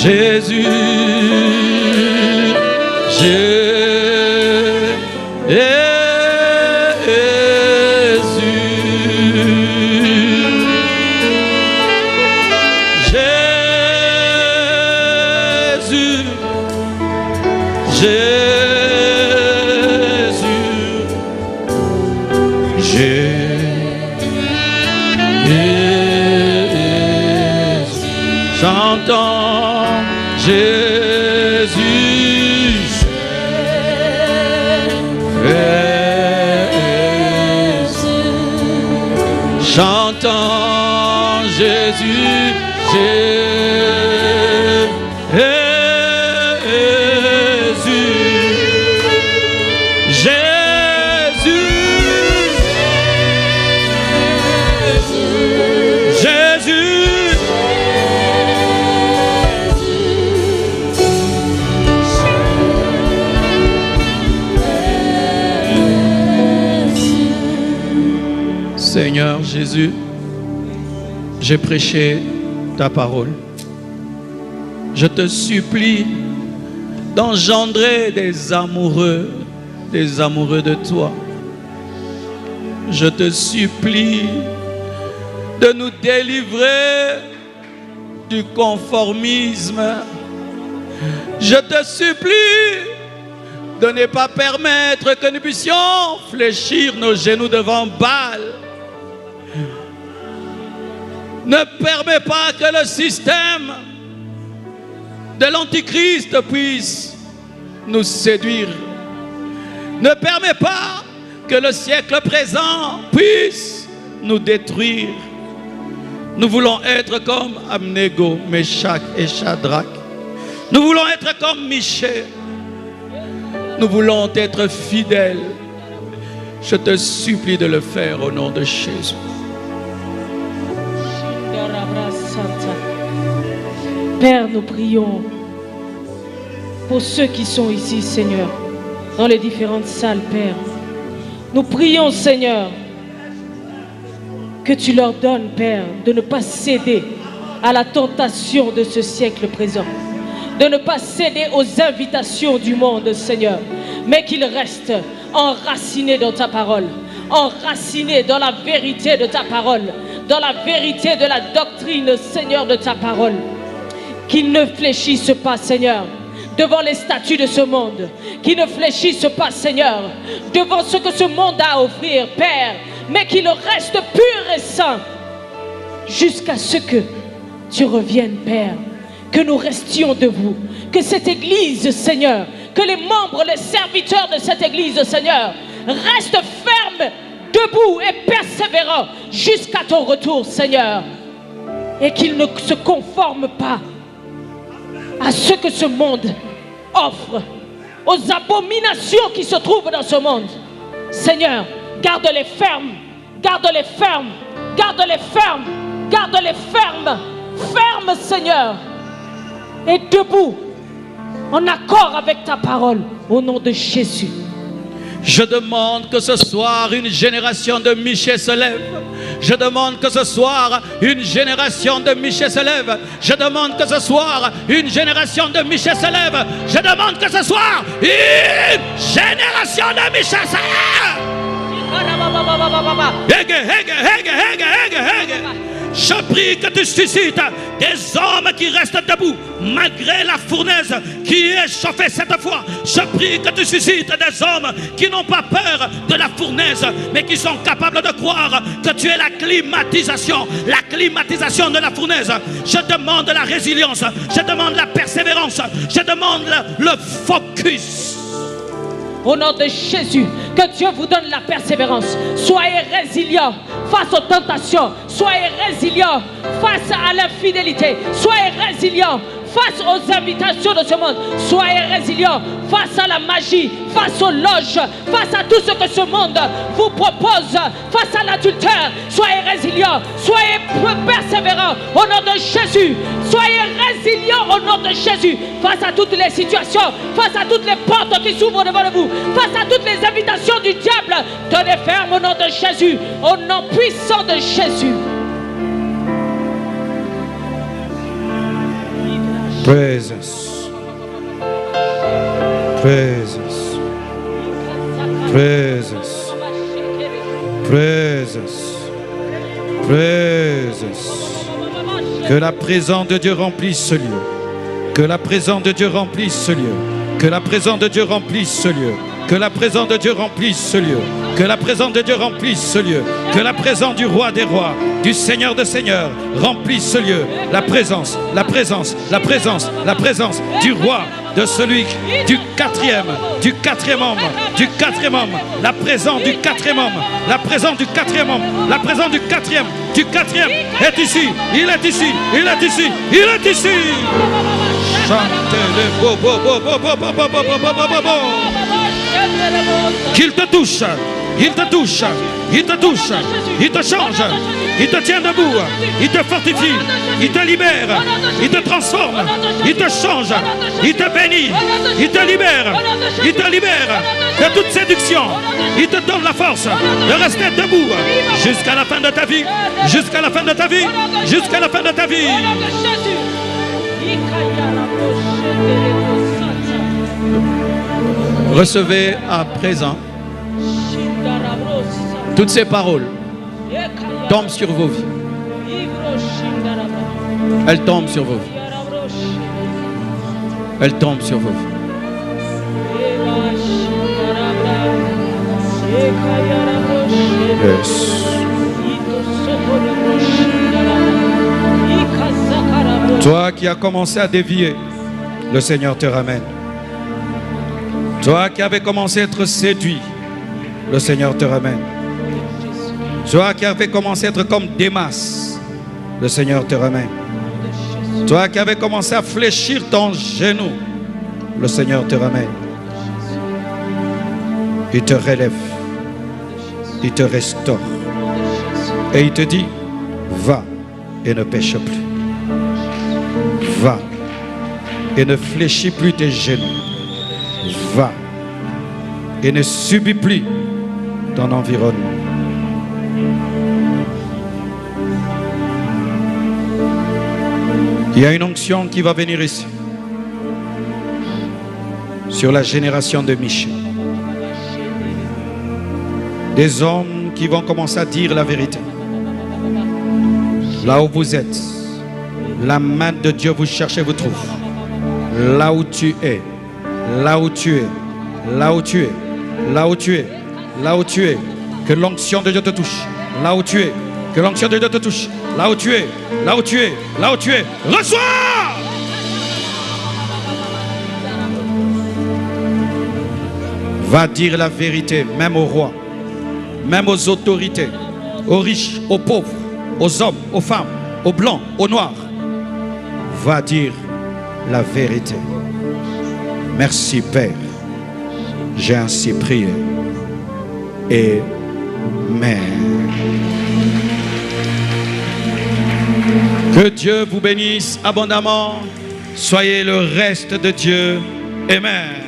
Jésus, chantons Jésus, chantons Jésus, Seigneur Jésus, j'ai prêché ta parole. Je te supplie d'engendrer des amoureux de toi. Je te supplie de nous délivrer du conformisme. Je te supplie de ne pas permettre que nous puissions fléchir nos genoux devant Baal. Ne permets pas que le système de l'Antichrist puisse nous séduire. Ne permets pas que le siècle présent puisse nous détruire. Nous voulons être comme Abnego, Meshach et Shadrach. Nous voulons être comme Michée. Nous voulons être fidèles. Je te supplie de le faire au nom de Jésus. Père, nous prions pour ceux qui sont ici, Seigneur, dans les différentes salles, Père. Nous prions, Seigneur, que tu leur donnes, Père, de ne pas céder à la tentation de ce siècle présent, de ne pas céder aux invitations du monde, Seigneur, mais qu'ils restent enracinés dans ta parole, enracinés dans la vérité de ta parole, dans la vérité de la doctrine, Seigneur, de ta parole. Qu'ils ne fléchissent pas, Seigneur, devant les statuts de ce monde. Qu'ils ne fléchissent pas, Seigneur, devant ce que ce monde a à offrir, Père, mais qu'ils restent purs et saints jusqu'à ce que tu reviennes, Père. Que nous restions debout. Que cette église, Seigneur, que les membres, les serviteurs de cette église, Seigneur, restent fermes, debout et persévérants jusqu'à ton retour, Seigneur. Et qu'ils ne se conforment pas à ce que ce monde offre, aux abominations qui se trouvent dans ce monde. Seigneur, garde-les fermes, garde-les fermes, garde-les fermes, garde-les fermes, fermes, Seigneur, et debout, en accord avec ta parole, au nom de Jésus. Je demande que ce soir une génération de Michée se lève. Je demande que ce soir une génération de Michée se lève. Je demande que ce soir une génération de Michée se lève. Je demande que ce soir une génération de Michée se lève. Je prie que tu suscites des hommes qui restent debout malgré la fournaise qui est chauffée cette fois. Je prie que tu suscites des hommes qui n'ont pas peur de la fournaise, mais qui sont capables de croire que tu es la climatisation de la fournaise. Je demande la résilience, je demande la persévérance, je demande le focus. Au nom de Jésus, que Dieu vous donne la persévérance. Soyez résilients face aux tentations. Soyez résilients face à l'infidélité. Soyez résilients face aux invitations de ce monde. Soyez résilients face à la magie, face aux loges, face à tout ce que ce monde vous propose, face à l'adultère. Soyez résilients, soyez persévérants au nom de Jésus. Soyez résilients au nom de Jésus face à toutes les situations, face à toutes les portes qui s'ouvrent devant vous, face à toutes les invitations du diable. Tenez ferme au nom de Jésus, au nom puissant de Jésus. Presence. Presence. Presence. Presence. Presence. Que la présence de Dieu remplisse ce lieu. Que la présence de Dieu remplisse ce lieu. Que la présence de Dieu remplisse ce lieu. Que la présence de Dieu remplisse ce lieu. Que la présence de Dieu remplisse ce lieu. Que la présence du roi des rois, du Seigneur de seigneurs remplisse ce lieu. La présence, la présence, la présence, la présence du roi, de celui du quatrième homme, du quatrième homme, la présence du quatrième homme, la présence du quatrième homme, la présence du quatrième est ici, il est ici, il est ici, il est ici. Chantez-le, bo, bo, bo, bo, bo, bo, bo, bo, bo, bo, bo. Qu'il te touche, il te touche, il te touche, il te change, il te tient debout, il te fortifie, il te libère, il te transforme, il te change, il te bénit, il te libère de toute séduction, il te donne la force de rester debout jusqu'à la fin de ta vie, jusqu'à la fin de ta vie, jusqu'à la fin de ta vie. Recevez à présent toutes ces paroles tombent sur vos vies. Elles tombent sur vos vies. Elles tombent sur vos vies. Yes. Toi qui as commencé à dévier, le Seigneur te ramène. Toi qui avais commencé à être séduit, le Seigneur te ramène. Toi qui avais commencé à être comme Démas, le Seigneur te ramène. Toi qui avais commencé à fléchir ton genou, le Seigneur te ramène. Il te relève, il te restaure. Et il te dit, va et ne pêche plus. Va et ne fléchis plus tes genoux. Va et ne subis plus ton environnement. Il y a une onction qui va venir ici sur la génération de Michel. Des hommes qui vont commencer à dire la vérité. Là où vous êtes, la main de Dieu vous cherche et vous trouve. Là où tu es, là où tu es, là où tu es, là où tu es, là où tu es, que l'onction de Dieu te touche. Là où tu es, que l'onction de Dieu te touche. Là où tu es, là où tu es, là où tu es. Reçois! Va dire la vérité, même aux rois, même aux autorités, aux riches, aux pauvres, aux hommes, aux femmes, aux blancs, aux noirs. Va dire la vérité. Merci Père. J'ai ainsi prié. Amen. Que Dieu vous bénisse abondamment. Soyez le reste de Dieu. Amen.